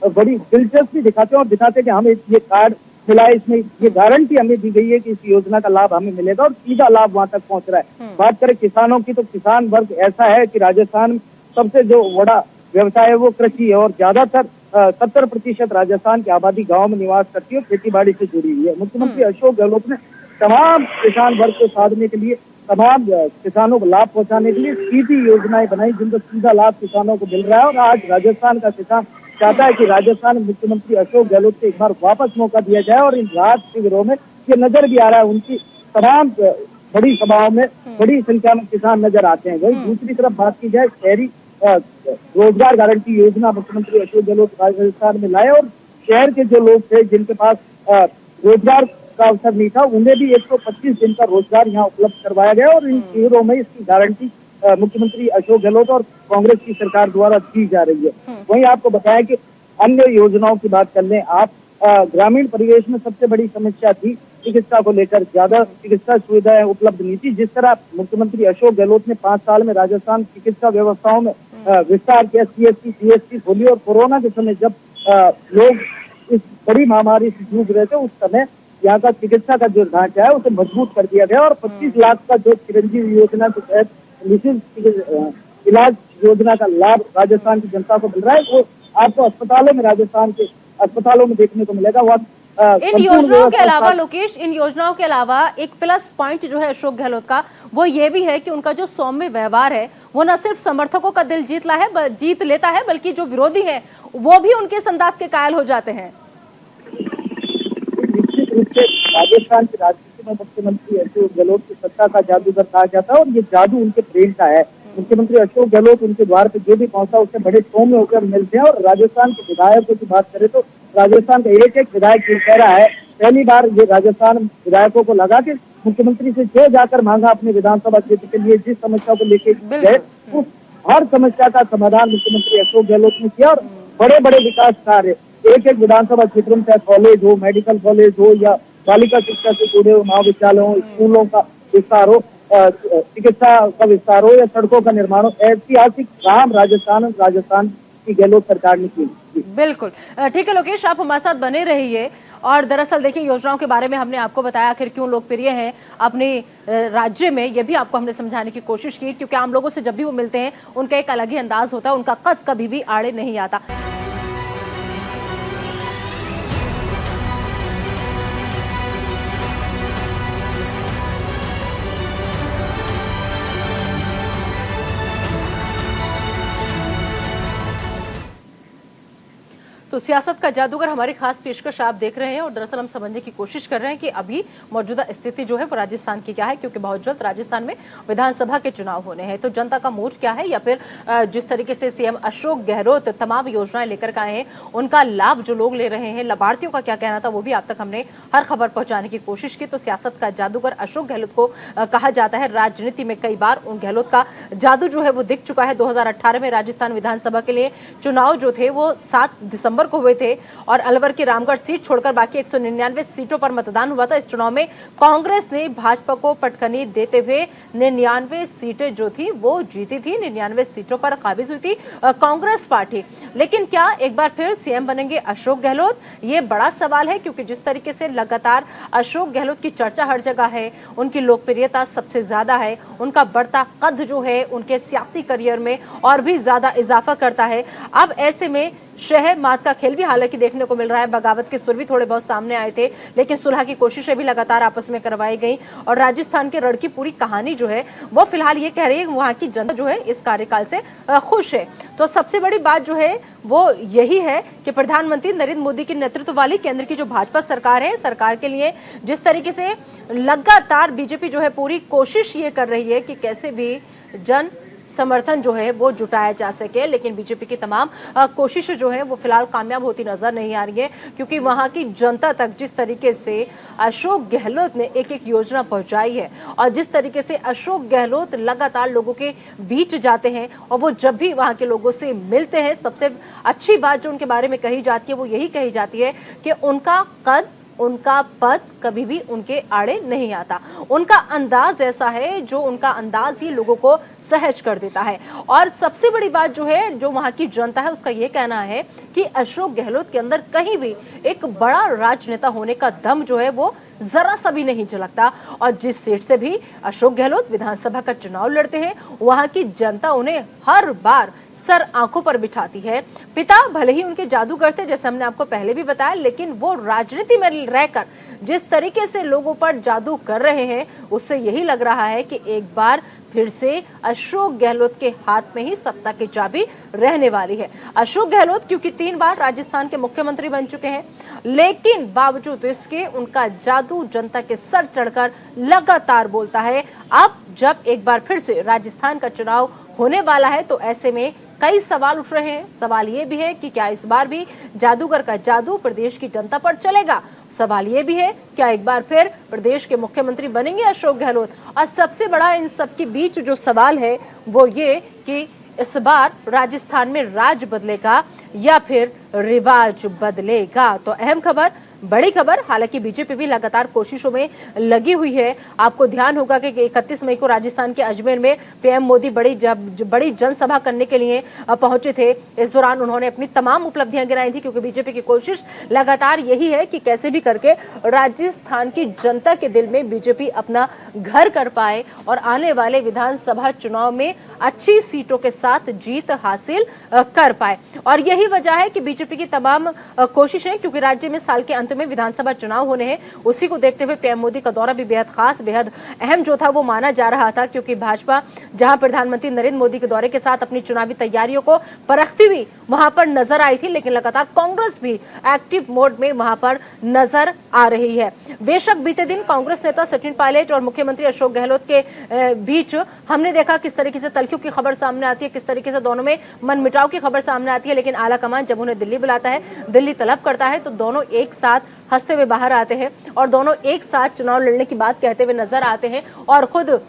बड़ी दिलचस्पी दिखाते हैं और दिखाते हैं कि हमें ये कार्ड मिला है, इसमें ये गारंटी हमें दी गई है कि इस योजना का लाभ हमें मिलेगा और सीधा लाभ वहां तक पहुंच रहा है। बात करें किसानों की तो किसान वर्ग ऐसा है कि राजस्थान सबसे जो बड़ा व्यवसाय है वो कृषि है और ज्यादातर 70% राजस्थान की आबादी गांव में निवास करती है, खेती बाड़ी से जुड़ी हुई है। मुख्यमंत्री अशोक गहलोत ने तमाम किसान वर्ग को साधने के लिए, तमाम किसानों को लाभ पहुंचाने के लिए सीधी योजनाएं बनाई जिनका सीधा लाभ किसानों को मिल रहा है। और आज राजस्थान का किसान चाहता है कि राजस्थान में मुख्यमंत्री अशोक गहलोत को एक बार वापस मौका दिया जाए और इन राहत शिविरों में ये नजर भी आ रहा है, उनकी तमाम बड़ी सभाओं में बड़ी संख्या में किसान नजर आते हैं। वही दूसरी तरफ बात की जाए शहरी रोजगार गारंटी योजना मुख्यमंत्री अशोक गहलोत राजस्थान में लाए और शहर के जो लोग थे जिनके पास रोजगार का अवसर नहीं था उन्हें भी 125 दिन का रोजगार यहाँ उपलब्ध करवाया गया और इन शिविरों में इसकी गारंटी मुख्यमंत्री अशोक गहलोत और कांग्रेस की सरकार द्वारा दी जा रही है। वहीं आपको बताया कि अन्य योजनाओं की बात कर लें आप, ग्रामीण परिवेश में सबसे बड़ी समस्या थी चिकित्सा को लेकर, ज्यादा चिकित्सा सुविधाएं उपलब्ध नहीं थी। जिस तरह मुख्यमंत्री अशोक गहलोत ने 5 साल में राजस्थान चिकित्सा व्यवस्थाओं में विस्तार किया, CHC, CHC खोली और कोरोना के समय जब लोग इस बड़ी महामारी से जूझ रहे थे उस समय यहाँ का चिकित्सा का जो ढांचा है उसे मजबूत कर दिया गया और 25 लाख का जो चिरंजीवी योजना के तहत निःशुल्क इलाज योजना का लाभ राजस्थान की जनता को मिल रहा है, वो आपको अस्पतालों में, राजस्थान के अस्पतालों में देखने को मिलेगा। वह इन योजनाओं के अलावा लोकेश, इन योजनाओं के अलावा एक प्लस पॉइंट जो है अशोक गहलोत का, वो ये भी है कि उनका जो सौम्य व्यवहार है वो न सिर्फ समर्थकों का दिल जीत लेता है, बल्कि जो विरोधी है वो भी उनके इस अंदाज के कायल हो जाते हैं। निश्चित रूप से राजस्थान की राजनीति में मुख्यमंत्री अशोक गहलोत की सत्ता का जादूगर कहा जाता है और ये जादू उनके ब्रेन का है। मुख्यमंत्री अशोक गहलोत उनके द्वार पे जो भी पहुंचा उससे बड़े सौम्य होकर मिलते हैं। और राजस्थान के विधायकों की बात करें तो राजस्थान का एक एक विधायक ये कह रहा है, पहली बार ये राजस्थान विधायकों को लगा कि मुख्यमंत्री से जो जाकर मांगा अपने विधानसभा क्षेत्र के लिए, जिस समस्या को लेके गए, उस हर समस्या का समाधान मुख्यमंत्री अशोक गहलोत ने किया। और बड़े बड़े विकास कार्य एक एक विधानसभा क्षेत्रों में, चाहे कॉलेज हो, मेडिकल कॉलेज हो या बालिका शिक्षा से जुड़े हो महाविद्यालयों, स्कूलों का विस्तार हो, चिकित्सा का विस्तार हो या सड़कों का निर्माण हो, ऐतिहासिक काम राजस्थान की गहलोत सरकार ने की। बिल्कुल ठीक है लोकेश, आप हमारे साथ बने रहिए। और दरअसल देखिए, योजनाओं के बारे में हमने आपको बताया आखिर क्यों लोकप्रिय है अपने राज्य में, ये भी आपको हमने समझाने की कोशिश की, क्योंकि आम लोगों से जब भी वो मिलते हैं उनका एक अलग ही अंदाज होता है, उनका कद कभी भी आड़े नहीं आता। तो सियासत का जादूगर हमारी खास पेशकश आप देख रहे हैं और दरअसल हम समझने की कोशिश कर रहे हैं कि अभी मौजूदा स्थिति जो है वो राजस्थान की क्या है, क्योंकि बहुत जल्द राजस्थान में विधानसभा के चुनाव होने हैं। तो जनता का मूड क्या है, या फिर जिस तरीके से सीएम अशोक गहलोत तमाम योजनाएं लेकर के आए हैं उनका लाभ जो लोग ले रहे हैं, लाभार्थियों का क्या कहना था, वो भी आप तक हमने हर खबर पहुंचाने की कोशिश की। तो सियासत का जादूगर अशोक गहलोत को कहा जाता है। राजनीति में कई बार उन गहलोत का जादू जो है वो दिख चुका है। 2018 में राजस्थान विधानसभा के लिए चुनाव जो थे वो 7 दिसंबर को हुए थे और अलवर की रामगढ़ सीट छोड़कर बाकी 199 सीटों पर मतदान हुआ था। इस चुनाव में कांग्रेस ने भाजपा को पटखनी देते हुए 99 सीटें जो थी वो जीती थी। 99 सीटों पर काबिज हुई थी कांग्रेस पार्टी। लेकिन क्या एक बार फिर सीएम बनेंगे अशोक गहलोत, ये बड़ा सवाल है, क्योंकि जिस तरीके से लगातार अशोक गहलोत की चर्चा हर जगह है, उनकी लोकप्रियता सबसे ज्यादा है, उनका बढ़ता कद जो है उनके सियासी करियर में और भी ज्यादा इजाफा करता है। अब ऐसे में शह मात का खेल भी हालांकि देखने को मिल रहा है। बगावत के सुर भी थोड़े बहुत सामने आए थे, लेकिन सुलह की कोशिशें भी लगातार आपस में करवाई गई और राजस्थान के रण की पूरी कहानी जो है वो फिलहाल ये कह रही है वहां की जनता जो है इस कार्यकाल से खुश है। तो सबसे बड़ी बात जो है वो यही है कि प्रधानमंत्री नरेंद्र मोदी के नेतृत्व वाली केंद्र की जो भाजपा सरकार है, सरकार के लिए जिस तरीके से लगातार बीजेपी जो है पूरी कोशिश ये कर रही है कि कैसे भी जन समर्थन जो है वो जुटाया जा सके, लेकिन बीजेपी की तमाम कोशिशें जो है वो फिलहाल कामयाब होती नजर नहीं आ रही है, क्योंकि वहां की जनता तक जिस तरीके से अशोक गहलोत ने एक एक योजना पहुंचाई है और जिस तरीके से अशोक गहलोत लगातार लोगों के बीच जाते हैं और वो जब भी वहां के लोगों से मिलते हैं, सबसे अच्छी बात जो उनके बारे में कही जाती है वो यही कही जाती है कि उनका कद, उनका पद कभी भी उनके आड़े नहीं आता। उनका अंदाज ऐसा है जो उनका अंदाज ही लोगों को सहज कर देता है। और सबसे बड़ी बात जो है, जो वहां की जनता है उसका यह कहना है कि अशोक गहलोत के अंदर कहीं भी एक बड़ा राजनेता होने का दम जो है वो जरा सा भी नहीं झलकता। और जिस सीट से भी अशोक गहलोत विधानसभा का चुनाव लड़ते हैं, वहां की जनता उन्हें हर बार सर आंखों पर बिठाती है। पिता भले ही उनके जादूगर थे, जैसे हमने आपको पहले भी बताया, लेकिन वो राजनीति में रहकर जिस तरीके से लोगों पर जादू कर रहे हैं, उससे यही लग रहा है कि एक बार फिर से अशोक गहलोत के हाथ में ही सत्ता की चाबी रहने वाली है। अशोक गहलोत क्योंकि 3 बार राजस्थान के मुख्यमंत्री बन चुके हैं, लेकिन बावजूद इसके उनका जादू जनता के सर चढ़कर लगातार बोलता है। अब जब एक बार फिर से राजस्थान का चुनाव होने वाला है, तो ऐसे में कई सवाल उठ रहे हैं। सवाल ये भी है कि क्या इस बार भी जादूगर का जादू प्रदेश की जनता पर चलेगा। सवाल ये भी है क्या एक बार फिर प्रदेश के मुख्यमंत्री बनेंगे अशोक गहलोत। और सबसे बड़ा इन सबके बीच जो सवाल है वो ये कि इस बार राजस्थान में राज बदलेगा या फिर रिवाज बदलेगा। तो अहम खबर, बड़ी खबर। हालांकि बीजेपी भी लगातार कोशिशों में लगी हुई है। आपको ध्यान होगा कि 31 मई को राजस्थान के अजमेर में पीएम मोदी बड़ी जनसभा करने के लिए पहुंचे थे। इस दौरान उन्होंने अपनी तमाम उपलब्धियां गिनाई थी, क्योंकि बीजेपी की कोशिश लगातार यही है कि कैसे भी करके राजस्थान की जनता के दिल में बीजेपी अपना घर कर पाए और आने वाले विधानसभा चुनाव में अच्छी सीटों के साथ जीत हासिल कर पाए। और यही वजह है कि बीजेपी की तमाम कोशिशें, क्योंकि राज्य में साल के अंत में विधानसभा चुनाव होने हैं, उसी को देखते हुए पीएम मोदी का दौरा भी बेहद खास, बेहद अहम जो था वो माना जा रहा था। क्योंकि भाजपा जहां प्रधानमंत्री नरेंद्र मोदी के दौरे के साथ अपनी चुनावी तैयारियों को परखती हुई वहां पर नजर आई थी, लेकिन लगातार कांग्रेस भी एक्टिव मोड में वहां पर नजर आ रही है। बेशक बीते दिन कांग्रेस नेता सचिन पायलट और मुख्यमंत्री अशोक गहलोत के बीच हमने देखा किस तरीके से तल्खियों की खबर सामने आती है, किस तरीके से दोनों में मनमुटाव की खबर सामने आती है। लेकिन आला कमान जब उन्हें दिल्ली बुलाता है, दिल्ली तलब करता है, तो दोनों एक साथ हंसते हुए बाहर आते हैं और दोनों एक साथ चुनाव लड़ने की बात कहते हुए नजर आते हैं। और खुद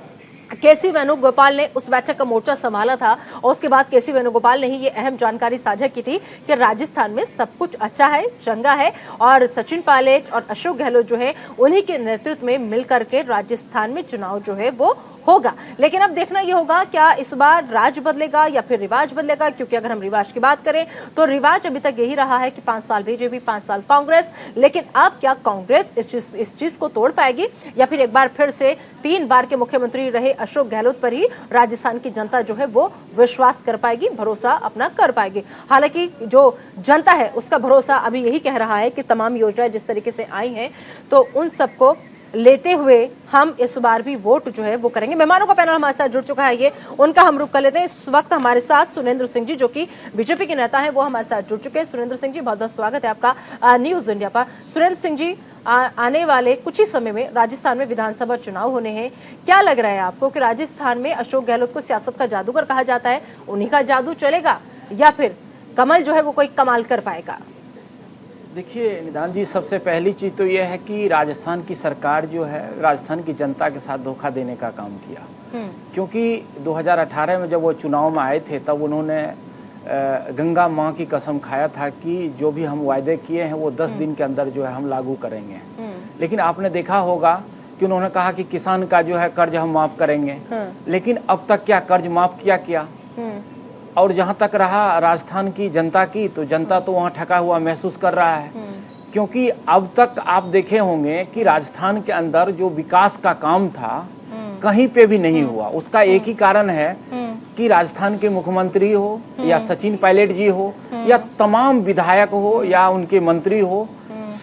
केसी वेणुगोपाल ने उस बैठक का मोर्चा संभाला था और उसके बाद केसी वेणुगोपाल ने ही ये अहम जानकारी साझा की थी कि राजस्थान में सब कुछ अच्छा है, चंगा है और सचिन पायलट और अशोक गहलोत जो है उन्हीं के नेतृत्व में मिलकर के राजस्थान में चुनाव जो है वो होगा। लेकिन अब देखना ये होगा क्या इस बार राज बदलेगा या फिर रिवाज बदलेगा, क्योंकि अगर हम रिवाज की बात करें तो रिवाज अभी तक यही रहा है कि 5 साल बीजेपी, 5 साल कांग्रेस। लेकिन अब क्या कांग्रेस इस चीज को तोड़ पाएगी या फिर एक बार फिर से 3 बार के मुख्यमंत्री रहे अशोक गहलोत पर ही राजस्थान की जनता जो है वो विश्वास कर पाएगी, भरोसा अपना कर पाएगी। हालांकि जो जनता है उसका भरोसा अभी यही कह रहा है कि तमाम योजनाएं जिस तरीके से आई हैं तो उन सबको लेते हुए हम इस बार भी वोट जो है वो करेंगे। मेहमानों का पैनल हमारे साथ जुड़ चुका है, ये उनका हम रुख कर लेते हैं। इस वक्त हमारे साथ सुरेंद्र सिंह जी जो कि बीजेपी के नेता हैं, वो हमारे साथ जुड़ चुके हैं। सुरेंद्र सिंह जी, बहुत बहुत स्वागत है आपका न्यूज इंडिया पर। सुरेंद्र सिंह जी, आने वाले कुछ ही समय में राजस्थान में विधानसभा चुनाव होने हैं, क्या लग रहा है आपको कि राजस्थान में अशोक गहलोत को सियासत का जादूगर कहा जाता है, उन्हीं का जादू चलेगा या फिर कमल जो है वो कोई कमाल कर पाएगा? देखिए निधान जी, सबसे पहली चीज़ तो यह है कि राजस्थान की सरकार जो है राजस्थान की जनता के साथ धोखा देने का काम किया। क्योंकि 2018 में जब वो चुनाव में आए थे तब उन्होंने गंगा माँ की कसम खाया था कि जो भी हम वायदे किए हैं वो 10 दिन के अंदर जो है हम लागू करेंगे। लेकिन आपने देखा होगा कि उन्होंने कहा कि किसान का जो है कर्ज हम माफ करेंगे, लेकिन अब तक क्या कर्ज माफ किया? और जहां तक रहा राजस्थान की जनता की, तो जनता तो वहां ठगा हुआ महसूस कर रहा है। क्योंकि अब तक आप देखे होंगे कि राजस्थान के अंदर जो विकास का काम था कहीं पे भी नहीं हुआ। उसका एक ही कारण है कि राजस्थान के मुख्यमंत्री हो या सचिन पायलट जी हो या तमाम विधायक हो या उनके मंत्री हो,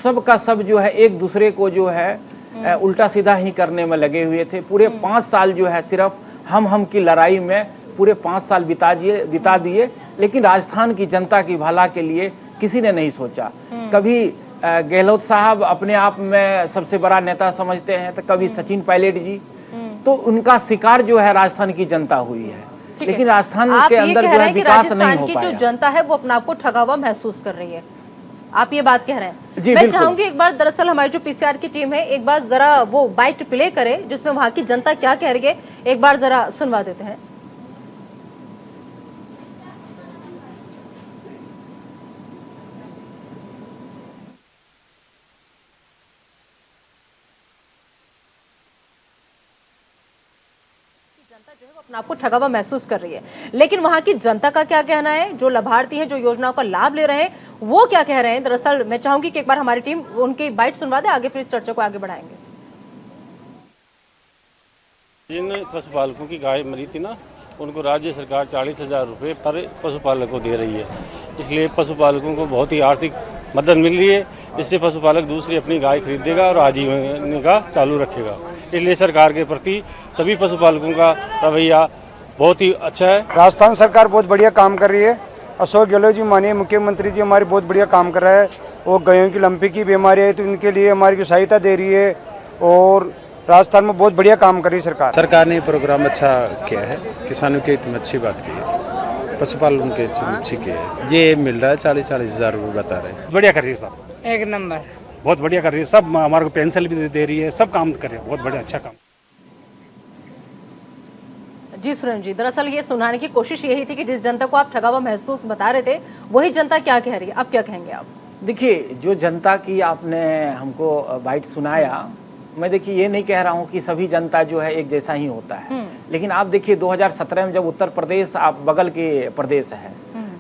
सबका सब जो है एक दूसरे को जो है उल्टा सीधा ही करने में लगे हुए थे। पूरे 5 साल जो है सिर्फ हम की लड़ाई में पूरे 5 साल बिता दिए, लेकिन राजस्थान की जनता की भला के लिए किसी ने नहीं सोचा। कभी गहलोत साहब अपने आप में सबसे बड़ा नेता समझते हैं, तो कभी सचिन पायलट जी, तो उनका शिकार जो है राजस्थान की जनता हुई है। लेकिन राजस्थान के अंदर जो है विकास नहीं हो पाया। जो जनता है वो अपने आप को ठगा हुआ महसूस कर रही है, आप ये बात कह रहे हैं? जी, मैं चाहूंगी एक बार, दरअसल हमारी जो पीसीआर की टीम है एक बार जरा वो बाइट प्ले करे जिसमें वहां की जनता क्या कह रही है, एक बार जरा सुनवा देते हैं। अपने आप को ठगा हुआ महसूस कर रही है, लेकिन वहां की जनता का क्या कहना है, जो लाभार्थी हैं, जो योजनाओं का लाभ ले रहे हैं, वो क्या कह रहे हैं? दरअसल मैं चाहूंगी कि एक बार हमारी टीम उनकी बाइट सुनवा दे, आगे फिर इस चर्चा को आगे बढ़ाएंगे। जिन पशुपालकों की गाय मरी थी ना, उनको राज्य सरकार 40,000 रुपये पर पशुपालक को दे रही है। इसलिए पशुपालकों को बहुत ही आर्थिक मदद मिल रही है। इससे पशुपालक दूसरी अपनी गाय खरीदेगा और आजीविका चालू रखेगा। इसलिए सरकार के प्रति सभी पशुपालकों का रवैया बहुत ही अच्छा है। राजस्थान सरकार बहुत बढ़िया काम कर रही है। अशोक गहलोत जी माननीय मुख्यमंत्री जी हमारे बहुत बढ़िया काम कर रहा है। वो गायों की लंपी की बीमारी है तो इनके लिए हमारी सहायता दे रही है और राजस्थान में बहुत बढ़िया काम कर रही है सरकार ने प्रोग्राम अच्छा किया है, किसानों की इतनी अच्छी बात की है, पशुपालन के अच्छी की है। ये मिल रहा है 40-40 हज़ार रुपये बता रहे हैं। बढ़िया कर रही है सब, एक नंबर, बहुत बढ़िया कर रही है सब। हमारे को पेंशन भी दे रही है, सब काम कर रही है, बहुत बढ़िया अच्छा काम। जी सुरेंद्र जी, दरअसल ये सुनाने की कोशिश यही थी कि जिस जनता को आप ठगा हुआ महसूस बता रहे थे, वही जनता क्या कह रही है, अब क्या कहेंगे आप? देखिए, जो जनता की आपने हमको बाइट सुनाया, मैं देखिए ये नहीं कह रहा हूं कि सभी जनता जो है एक जैसा ही होता है, लेकिन आप देखिए 2017 में जब उत्तर प्रदेश, आप बगल के प्रदेश है,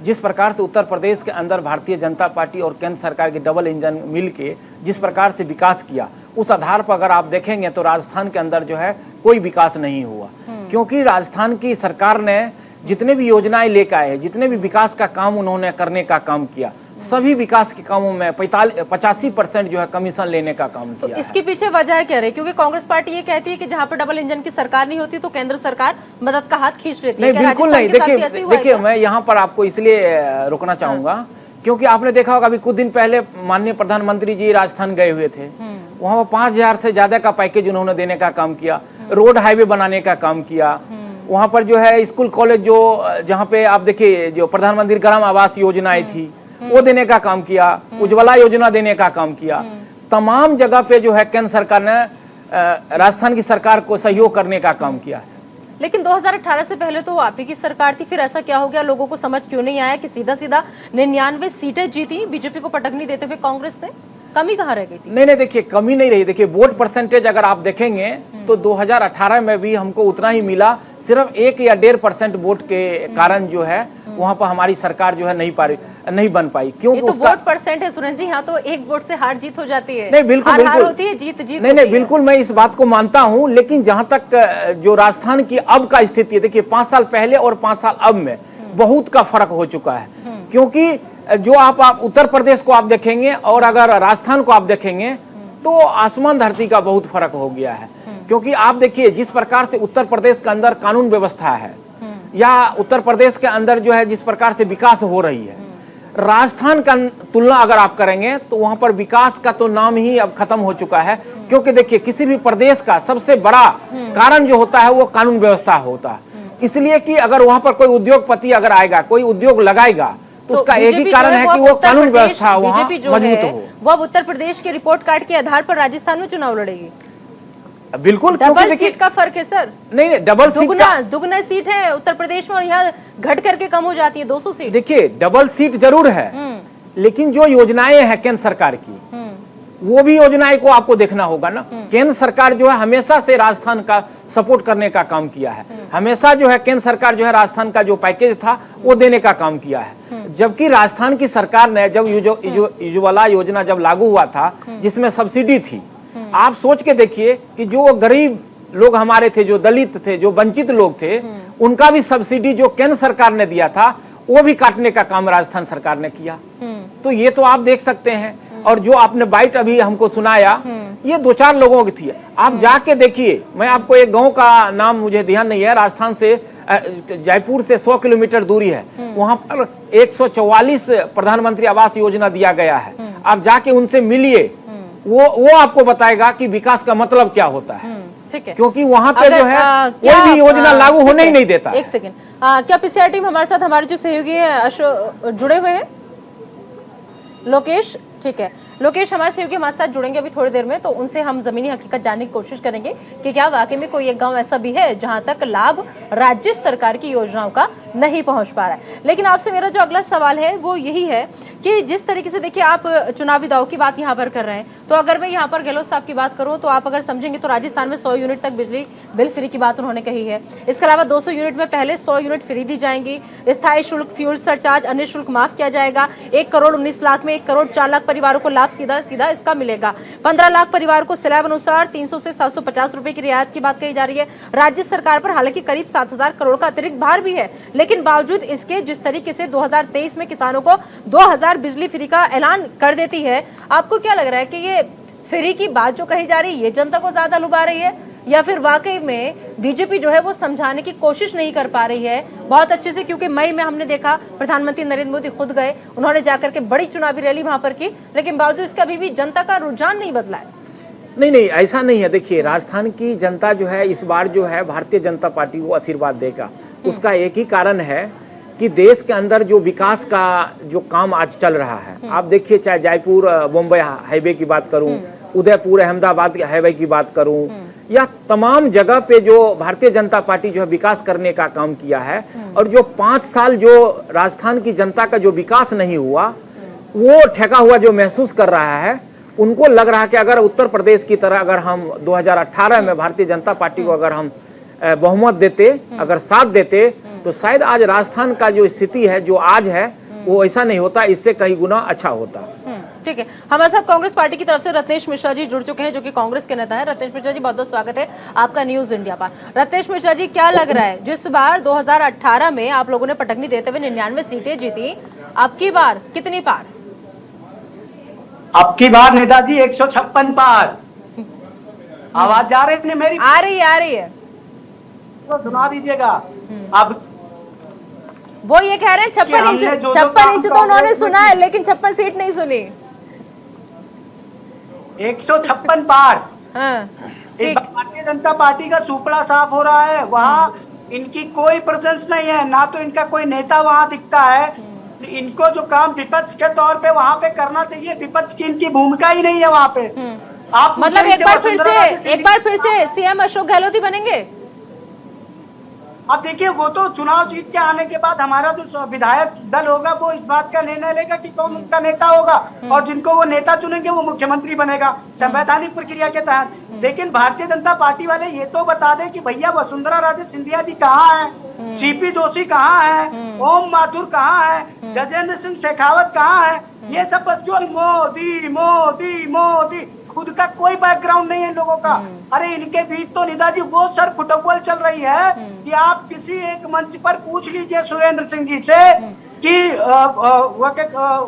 जिस प्रकार से उत्तर प्रदेश के अंदर भारतीय जनता पार्टी और केंद्र सरकार के डबल इंजन मिलके जिस प्रकार से विकास किया, उस आधार पर अगर आप देखेंगे तो राजस्थान के अंदर जो है कोई विकास नहीं हुआ, क्योंकि राजस्थान की सरकार ने जितने भी योजनाएं लेकर आए, जितने भी विकास का काम उन्होंने करने का काम किया, सभी विकास के कामों में 85% जो है कमीशन लेने का काम किया। तो इसके पीछे वजह क्या रही? क्योंकि कांग्रेस पार्टी ये कहती है कि जहां पर डबल इंजन की सरकार नहीं होती तो केंद्र सरकार मदद का हाथ खींच लेती है। नहीं, बिल्कुल नहीं। देखिए मैं यहाँ पर आपको इसलिए रोकना चाहूंगा क्योंकि आपने देखा होगा अभी कुछ दिन पहले माननीय प्रधानमंत्री जी राजस्थान गए हुए थे, वहां पर 5,000 से ज्यादा का पैकेज उन्होंने देने का काम किया, रोड हाईवे बनाने का काम किया, वहां पर जो है स्कूल कॉलेज जो जहाँ पे आप देखिए जो प्रधानमंत्री ग्राम आवास योजनाएं थी वो देने का काम किया, उज्ज्वला योजना देने का काम किया, तमाम जगह पे जो है केंद्र सरकार ने राजस्थान की सरकार को सहयोग करने का काम किया है। लेकिन 2018 से पहले तो आप ही की सरकार थी, फिर ऐसा क्या हो गया, लोगों को समझ क्यों नहीं आया कि सीधा सीधा 99 सीटें जीती बीजेपी को पटकनी देते हुए कांग्रेस ने? कमी कहाँ रह गई थी? नहीं, देखिए कमी नहीं रही। देखिए वोट परसेंटेज अगर आप देखेंगे तो 2018 में भी हमको उतना ही मिला, सिर्फ 1 या 1.5% वोट के कारण जो है वहां पर हमारी सरकार जो है नहीं बन पाई। क्योंकि तो वोट परसेंट है सुरेंद्र जी, यहाँ तो एक वोट से हार जीत हो जाती है। नहीं, बिल्कुल हार होती है, जीत नहीं, बिल्कुल मैं इस बात को मानता हूं, लेकिन जहां तक जो राजस्थान की अब का स्थिति है, देखिए 5 साल पहले और 5 साल अब में बहुत का फर्क हो चुका है। क्योंकि जो आप उत्तर प्रदेश को आप देखेंगे और अगर राजस्थान को आप देखेंगे तो आसमान धरती का बहुत फर्क हो गया है। क्योंकि आप देखिए जिस प्रकार से उत्तर प्रदेश के अंदर कानून व्यवस्था है या उत्तर प्रदेश के अंदर जो है जिस प्रकार से विकास हो रही है, राजस्थान का तुलना अगर आप करेंगे तो वहां पर विकास का तो नाम ही अब खत्म हो चुका है। क्योंकि देखिए किसी भी प्रदेश का सबसे बड़ा कारण जो होता है वो कानून व्यवस्था होता है। इसलिए कि अगर वहां पर कोई उद्योगपति अगर आएगा, कोई उद्योग लगाएगा तो उसका एक ही कारण है कि वो कानून व्यवस्था वहां मजबूत हो। वो अब उत्तर प्रदेश के रिपोर्ट कार्ड के आधार पर राजस्थान में चुनाव लड़ेगी। बिल्कुल, डबल सीट का फर्क है सर। नहीं, डबल सीट दुगना सीट है उत्तर प्रदेश में और यहाँ घट करके कम हो जाती है 200 सीट। देखिए डबल सीट जरूर है, लेकिन जो योजनाएं हैं केंद्र सरकार की वो भी योजनाएं को आपको देखना होगा ना। केंद्र सरकार जो है हमेशा से राजस्थान का सपोर्ट करने का काम किया है, हमेशा जो है केंद्र सरकार जो है राजस्थान का जो पैकेज था वो देने का काम किया है। जबकि राजस्थान की सरकार ने जब उज्ज्वला योजना जब लागू हुआ था जिसमें सब्सिडी थी, आप सोच के देखिए कि जो गरीब लोग हमारे थे, जो दलित थे, जो वंचित लोग थे, उनका भी सब्सिडी जो केंद्र सरकार ने दिया था वो भी काटने का काम राजस्थान सरकार ने किया। तो ये तो आप देख सकते हैं। और जो आपने बाइट अभी हमको सुनाया ये 2-4 लोगों की थी, आप जाके देखिए। मैं आपको एक गांव का नाम मुझे ध्यान नहीं है, राजस्थान से जयपुर से 100 किलोमीटर दूरी है, वहां पर 144 प्रधानमंत्री आवास योजना दिया गया है। आप जाके उनसे मिलिए, वो आपको बताएगा कि विकास का मतलब क्या होता है। ठीक है, क्योंकि वहां पे जो है कोई भी योजना लागू होने ही नहीं देता। एक सेकंड, क्या पीसीआर टीम हमारे साथ, हमारे जो सहयोगी है अशोक जुड़े हुए हैं, लोकेश, ठीक है लोकेश हमारे सहयोगी हमारे साथ जुड़ेंगे अभी थोड़ी देर में, तो उनसे हम जमीनी हकीकत जानने की कोशिश करेंगे कि क्या वाकई में कोई एक गांव ऐसा भी है जहां तक लाभ राज्य सरकार की योजनाओं का नहीं पहुंच पा रहा है। लेकिन आपसे मेरा जो अगला सवाल है वो यही है कि जिस तरीके से देखिए आप चुनावी दाव की बात यहाँ पर कर रहे हैं, तो अगर मैं यहाँ पर गहलोत साहब की बात करूँ तो आप अगर समझेंगे तो राजस्थान में 100 यूनिट तक बिजली बिल फ्री की बात उन्होंने कही है। इसके अलावा 200 यूनिट में पहले 100 यूनिट फ्री दी जाएंगी, स्थायी शुल्क, फ्यूल सरचार्ज, अन्य शुल्क माफ किया जाएगा। 1 करोड़ 19 लाख में 1 करोड़ 4 लाख परिवारों को लाभ सीधा सीधा इसका मिलेगा। 15 लाख परिवार को स्लैब अनुसार 300 से 750 रुपए की रियायत की बात कही जा रही है। राज्य सरकार पर हालांकि करीब 7,000 करोड़ का अतिरिक्त भार भी है, लेकिन बावजूद इसके जिस तरीके से 2023 में किसानों को 2000 बिजली फ्री का ऐलान कर देती है, आपको क्या लग रहा है कि ये फ्री की बात जो कही जा रही है ये जनता को ज्यादा लुभा रही है, या फिर वाकई में बीजेपी जो है वो समझाने की कोशिश नहीं कर पा रही है बहुत अच्छे से? क्योंकि मई में हमने देखा प्रधानमंत्री नरेंद्र मोदी खुद गए, उन्होंने जाकर के बड़ी चुनावी रैली वहां पर की, लेकिन बावजूद इसका अभी भी जनता का रुझान नहीं बदला है। नहीं, ऐसा नहीं है। देखिए राजस्थान की जनता जो है इस बार जो है भारतीय जनता पार्टी को आशीर्वाद देगा। उसका एक ही कारण है कि देश के अंदर जो विकास का जो काम आज चल रहा है, आप देखिए चाहे जयपुर बम्बई हाईवे की बात करूं, उदयपुर, अहमदाबाद, हाईवे की बात करूं, या तमाम जगह पे जो भारतीय जनता पार्टी जो है विकास करने का काम किया है, और जो 5 साल जो राजस्थान की जनता का जो विकास नहीं हुआ, वो ठेका हुआ जो महसूस कर रहा है, उनको लग रहा है कि अगर उत्तर प्रदेश की तरह अगर हम 2018 में भारतीय जनता पार्टी को अगर हम बहुमत देते, अगर साथ देते, तो शायद आज राजस्थान का जो स्थिति है, जो आज है, वो ऐसा नहीं होता, इससे कई गुना अच्छा होता। ठीक है, हमारे साथ कांग्रेस पार्टी की तरफ से रत्नेश मिश्रा जी जुड़ चुके हैं, जो कि कांग्रेस के नेता है। रत्नेश मिश्रा जी, बहुत बहुत स्वागत है आपका न्यूज इंडिया पर। रत्नेश मिश्रा जी, क्या लग रहा है, जिस बार 2018 में आप लोगों ने पटकनी देते हुए 99 सीटें जीती, अब की बार कितनी पार? अब की बार नेताजी 156 पार। आवाज जा रही है मेरी? आ रही है, तो सुना दीजिएगा। अब वो ये कह रहे हैं 56 इंच तो उन्होंने सुना है, लेकिन 56 सीट नहीं सुनी। 156 पार। हाँ, भारतीय जनता पार्टी का सुपड़ा साफ हो रहा है। वहाँ इनकी कोई प्रेजेंस नहीं है, ना तो इनका कोई नेता वहाँ दिखता है। इनको जो काम विपक्ष के तौर पे वहाँ पे करना चाहिए, विपक्ष की इनकी भूमिका ही नहीं है वहाँ पे। आप मतलब एक बार फिर से सीएम अशोक गहलोत ही बनेंगे? अब देखिए, वो तो चुनाव जीत के आने के बाद हमारा जो विधायक दल होगा वो इस बात का निर्णय लेगा कि कौन उनका नेता होगा, और जिनको वो नेता चुनेंगे वो मुख्यमंत्री बनेगा संवैधानिक प्रक्रिया के तहत। लेकिन भारतीय जनता पार्टी वाले ये तो बता दें कि भैया वसुंधरा राजे सिंधिया जी कहाँ है, सीपी जोशी कहाँ है, ओम माथुर कहाँ है, गजेंद्र सिंह शेखावत कहाँ है? ये सब बस केवल मोदी मोदी मोदी, खुद का कोई बैकग्राउंड नहीं है इन लोगों का। अरे इनके बीच तो नेताजी वो सर फुटबॉल चल रही है कि आप किसी एक मंच पर पूछ लीजिए सुरेंद्र सिंह जी से कि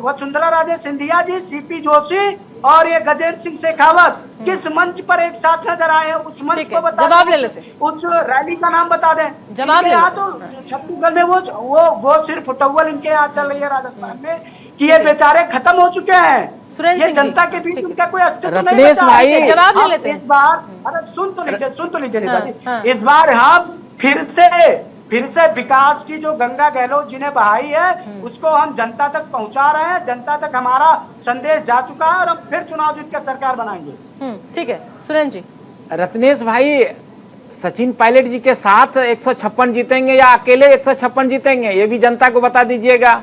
वसुंधरा राजे सिंधिया जी, सीपी जोशी और ये गजेंद्र सिंह शेखावत किस मंच पर एक साथ नजर आए हैं, उस मंच को बता जवाब ले लेते, उस रैली का नाम बता दें। जवाब ले यहाँ तो छत्तीसगढ़ में वो सिर्फ फुटबॉल इनके यहाँ चल रही है राजस्थान में कि ये बेचारे खत्म हो चुके हैं। ये जनता के बीच उनका कोई अस्तित्व नहीं बचा। जवाब ले लेते हैं। इस बार, अरे सुन तो लीजिए नेताजी, इस बार हम फिर से विकास की जो गंगा गहलोत जी ने बहाई है, उसको हम जनता तक पहुंचा रहे हैं। जनता तक हमारा संदेश जा चुका है और हम फिर चुनाव जीत कर सरकार बनाएंगे। ठीक है सुरेंद्र जी। रत्नेश भाई, सचिन पायलट जी के साथ 156 जीतेंगे या अकेले 156 जीतेंगे, ये भी जनता को बता दीजिएगा।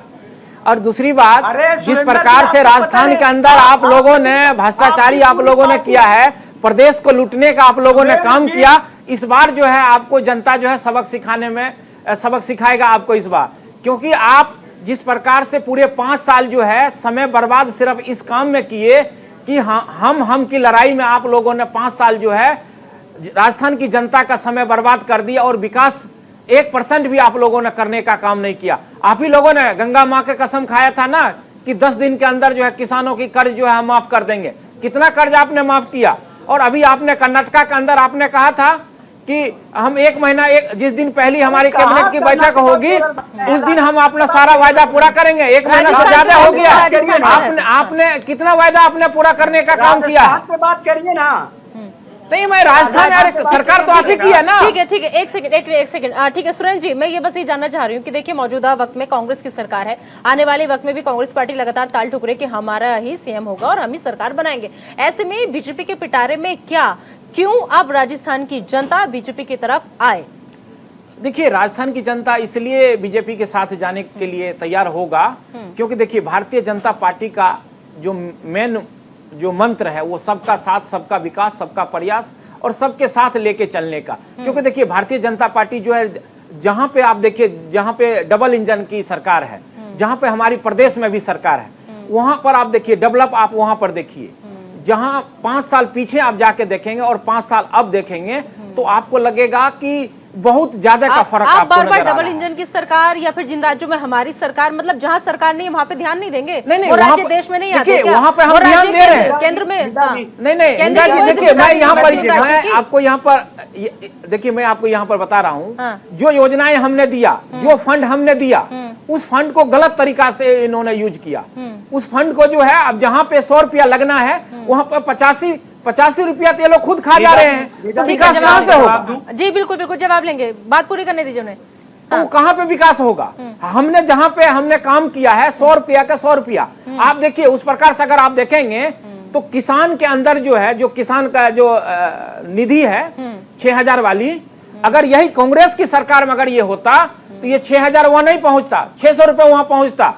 और दूसरी बात, जिस प्रकार से राजस्थान के अंदर आप लोगों ने भ्रष्टाचारी आप लोगों ने किया है, प्रदेश को लूटने का आप लोगों ने काम किया, इस बार जो है आपको जनता जो है सबक सिखाएगा आपको इस बार। क्योंकि आप जिस प्रकार से पूरे 5 साल जो है समय बर्बाद सिर्फ इस काम में किए कि हम की लड़ाई में आप लोगों ने 5 साल जो है राजस्थान की जनता का समय बर्बाद कर दिया, और विकास 1% भी आप लोगों ने करने का काम नहीं किया। आप ही लोगों ने गंगा माँ के कसम खाया था ना कि 10 दिन के अंदर जो है किसानों की कर्ज जो है हम माफ कर देंगे। कितना कर्ज आपने माफ किया? और अभी आपने कर्नाटका के अंदर आपने कहा था कि हम 1 महीना जिस दिन पहली हमारी कैबिनेट की बैठक होगी उस दिन हम अपना सारा वायदा पूरा करेंगे। 1 महीना से ज्यादा हो गया। आपने कितना वायदा आपने पूरा करने का काम किया है? बात करिए ना। नहीं, मैं राजस्थान सरकार तो आप ही की है ना। ठीक है, एक सेकंड। ठीक है सुरेंद्र जी, मैं ये बस ये जानना चाह रही हूँ कि देखिए, मौजूदा वक्त में कांग्रेस की सरकार है, आने वाले वक्त में भी कांग्रेस पार्टी लगातार ताल ठुक रही कि हमारा ही सीएम होगा और हम ही सरकार बनाएंगे। ऐसे में बीजेपी के पिटारे में क्यों अब राजस्थान की जनता बीजेपी की तरफ आए? देखिए, राजस्थान की जनता इसलिए बीजेपी के साथ जाने के लिए तैयार होगा क्योंकि देखिए, भारतीय जनता पार्टी का जो मेन जो मंत्र है वो सबका साथ, सबका विकास, सबका प्रयास और सबके साथ लेके चलने का। क्योंकि देखिए, भारतीय जनता पार्टी जो है, जहां पे आप देखिए, जहां पे डबल इंजन की सरकार है, जहां पे हमारी प्रदेश में भी सरकार है, वहां पर आप देखिए डेवलप, आप वहां पर देखिए, जहां 5 साल पीछे आप जाके देखेंगे और 5 साल अब देखेंगे तो आपको लगेगा कि बहुत ज्यादा का फर्क आप बार-बार डबल इंजन की सरकार या फिर जिन राज्यों में हमारी सरकार, मतलब जहां सरकार नहीं है वहां पे ध्यान नहीं देंगे? नहीं, वो राज्य देश में नहीं आते क्या? वहां पे हम ध्यान दे रहे हैं, केंद्र में। नहीं, देखिए, मैं यहाँ पर आपको यहाँ पर देखिए, मैं आपको यहाँ पर बता रहा हूँ, जो योजनाएं हमने दिया, जो फंड हमने दिया, उस फंड को गलत तरीका से इन्होंने यूज किया। उस फंड को जो है अब जहाँ पे 100 रुपया लगना है वहां पर 85 रुपया तो ये लोग खुद खा जा रहे हैं। तो विकास कहाँ से होगा? जी बिल्कुल जवाब लेंगे, बात पूरी करने दीजिए उन्हें। तो कहाँ पे विकास होगा? हमने जहाँ पे हमने काम किया है 100 रुपया का 100 रुपया, आप देखिए उस प्रकार से अगर आप देखेंगे तो किसान के अंदर जो है, जो किसान का जो निधि है 6,000 वाली, अगर यही कांग्रेस की सरकार में अगर ये होता तो ये 6,000 वहां नहीं पहुंचता, 600 रुपए वहां पहुंचता।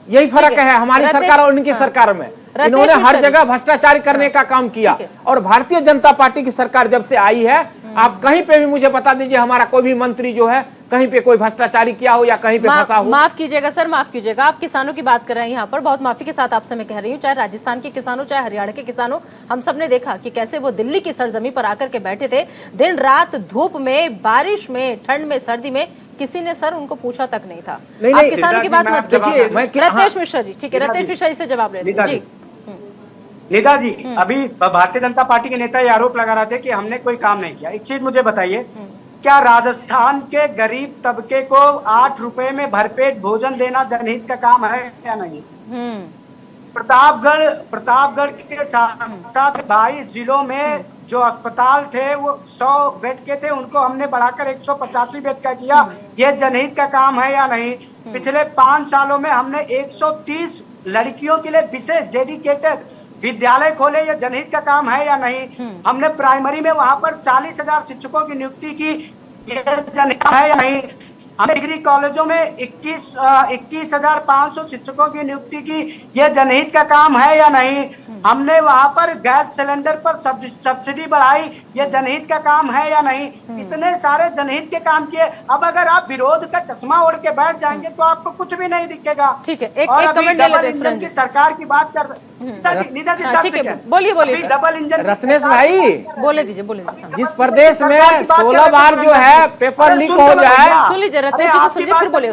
यही फर्क है हमारी सरकार और उनकी सरकार में। इन्होंने हर जगह भ्रष्टाचार करने का काम किया। और भारतीय जनता पार्टी की सरकार जब से आई है, आप कहीं पे भी मुझे बता दीजिए हमारा कोई भी मंत्री जो है कहीं पे कोई भ्रष्टाचारी किया हो या कहीं पे फंसा हो। माफ कीजिएगा सर, माफ कीजिएगा, आप किसानों की बात कर रहे हैं यहाँ पर, बहुत माफी के साथ आपसे मैं कह रही हूँ, चाहे राजस्थान के किसानों चाहे हरियाणा के किसानों, हम सब ने देखा कि कैसे वो दिल्ली की सरजमी पर आकर के बैठे थे, दिन रात धूप में, बारिश में, ठंड में, सर्दी में, किसी ने सर उनको पूछा तक नहीं था। आप किसानों की बात मत कीजिए। रत्नेश मिश्रा जी, ठीक है, रत्नेश मिश्रा जी से जवाब ले जी। निदा जी, अभी भारतीय जनता पार्टी के नेता ये आरोप लगा रहे थे कि हमने कोई काम नहीं किया। एक चीज मुझे बताइए, क्या राजस्थान के गरीब तबके को 8 रुपए में भरपेट भोजन देना जनहित का काम है या नहीं? प्रतापगढ़ के साथ 22 जिलों में जो अस्पताल थे वो 100 बेड के थे, उनको हमने बढ़ाकर 185 बेड का किया। ये जनहित का काम है या नहीं? पिछले 5 सालों में हमने 130 लड़कियों के लिए विशेष डेडिकेटेड विद्यालय खोले, ये जनहित का काम है या नहीं? हमने प्राइमरी में वहां पर 40,000 शिक्षकों की नियुक्ति की, ये जनहित है या नहीं? हमने डिग्री कॉलेजों में 21,500 शिक्षकों की नियुक्ति की, ये जनहित का काम है या नहीं? हमने वहां पर गैस सिलेंडर पर सब्सिडी बढ़ाई, ये जनहित का काम है या नहीं? इतने सारे जनहित के काम किए। अब अगर आप विरोध का चश्मा ओढ़ के बैठ जाएंगे तो आपको कुछ भी नहीं दिखेगा। ठीक है, एक कमेंट ले लेते हैं। इंजन की सरकार की बात कर निदा जी, बोलिए डबल इंजन। रत्नेश भाई बोले दीजिए। जिस प्रदेश में 16 बार जो है पेपर लीक हो जाए, सुन लीजिए रत्नेश जी को, सुनिए फिर बोलिए।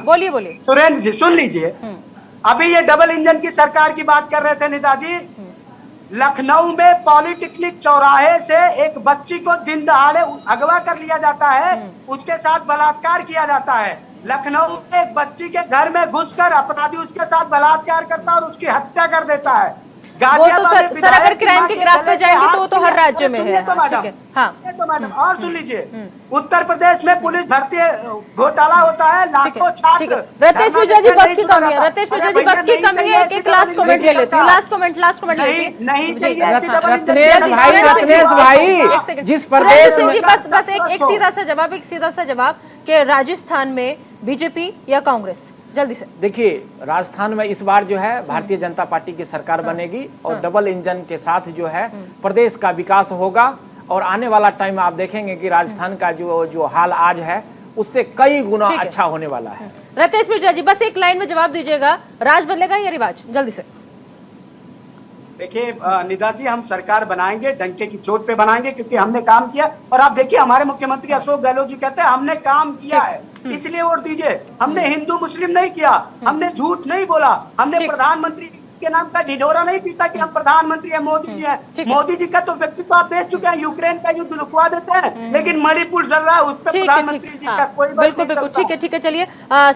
बोलिए सुरेंद्र जी, सुन लीजिए। अभी ये डबल इंजन की सरकार की बात कर रहे थे निदा जी। लखनऊ में पॉलिटेक्निक चौराहे से एक बच्ची को दिन दहाड़े अगवा कर लिया जाता है, उसके साथ बलात्कार किया जाता है। लखनऊ में एक बच्ची के घर में घुसकर अपराधी उसके साथ बलात्कार करता है और उसकी हत्या कर देता है। वो तो सर अगर क्राइम के ग्राफ पे जाएंगे तो वो तो हर राज्य में है। तो मैडम और सुन लीजिए, उत्तर प्रदेश में पुलिस भर्ती घोटाला होता है, लाखों छात्र। रत्नेश मिश्रा जी वक्त की कमी है, रत्नेश मिश्रा जी वक्त की कमी है। एक लास्ट कमेंट ले लेते हैं, लास्ट कमेंट नहीं रत्नेश भाई जिस प्रदेश में, बस एक सीधा सा जवाब कि राजस्थान में बीजेपी या कांग्रेस, जल्दी से। देखिए, राजस्थान में इस बार जो है भारतीय जनता पार्टी की सरकार बनेगी और डबल इंजन के साथ जो है प्रदेश का विकास होगा। और आने वाला टाइम आप देखेंगे कि राजस्थान का जो हाल आज है उससे कई गुना अच्छा होने वाला है। रत्नेश मिश्रा जी बस एक लाइन में जवाब दीजिएगा, राज बदलेगा या रिवाज, जल्दी से। देखिए निदा जी, हम सरकार बनाएंगे, डंके की चोट पे बनाएंगे, क्योंकि हमने काम किया। और आप देखिए हमारे मुख्यमंत्री अशोक गहलोत जी कहते हैं हमने काम किया है, इसलिए वोट दीजिए। हमने हिंदू मुस्लिम नहीं किया, हमने झूठ नहीं बोला, हमने प्रधानमंत्री के नाम का ढिढोरा नहीं पीता कि हम प्रधानमंत्री है, मोदी जी है। मोदी जी का तो व्यक्तित्व आप देख चुके हैं, यूक्रेन का युद्ध रुकवा देते हैं, लेकिन मणिपुर चल रहा है, उस पर प्रधानमंत्री जी का कोई बिल्कुल ठीक है। चलिए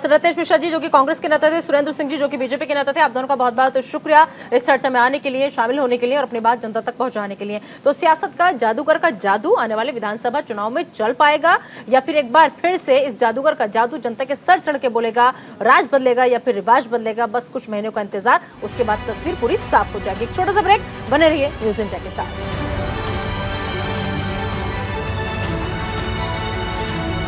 रत्नेश मिश्रा जी जो कि कांग्रेस के नेता थे, सुरेंद्र सिंह जी जो कि बीजेपी के नेता थे, आप दोनों का बहुत बहुत शुक्रिया इस चर्चा में आने के लिए, शामिल होने के लिए और अपनी बात जनता तक पहुंचाने के लिए। तो सियासत का जादूगर का जादू आने वाले विधानसभा चुनाव में चल पाएगा या फिर एक बार फिर से इस जादूगर का जादू जनता के सर चढ़ के बोलेगा, राज बदलेगा या फिर रिवाज बदलेगा? बस कुछ महीनों का इंतजार, उसके बाद तस्वीर पूरी साफ हो जाएगी। एक छोटा सा ब्रेक, बने रहिए न्यूज़ इंडिया के साथ।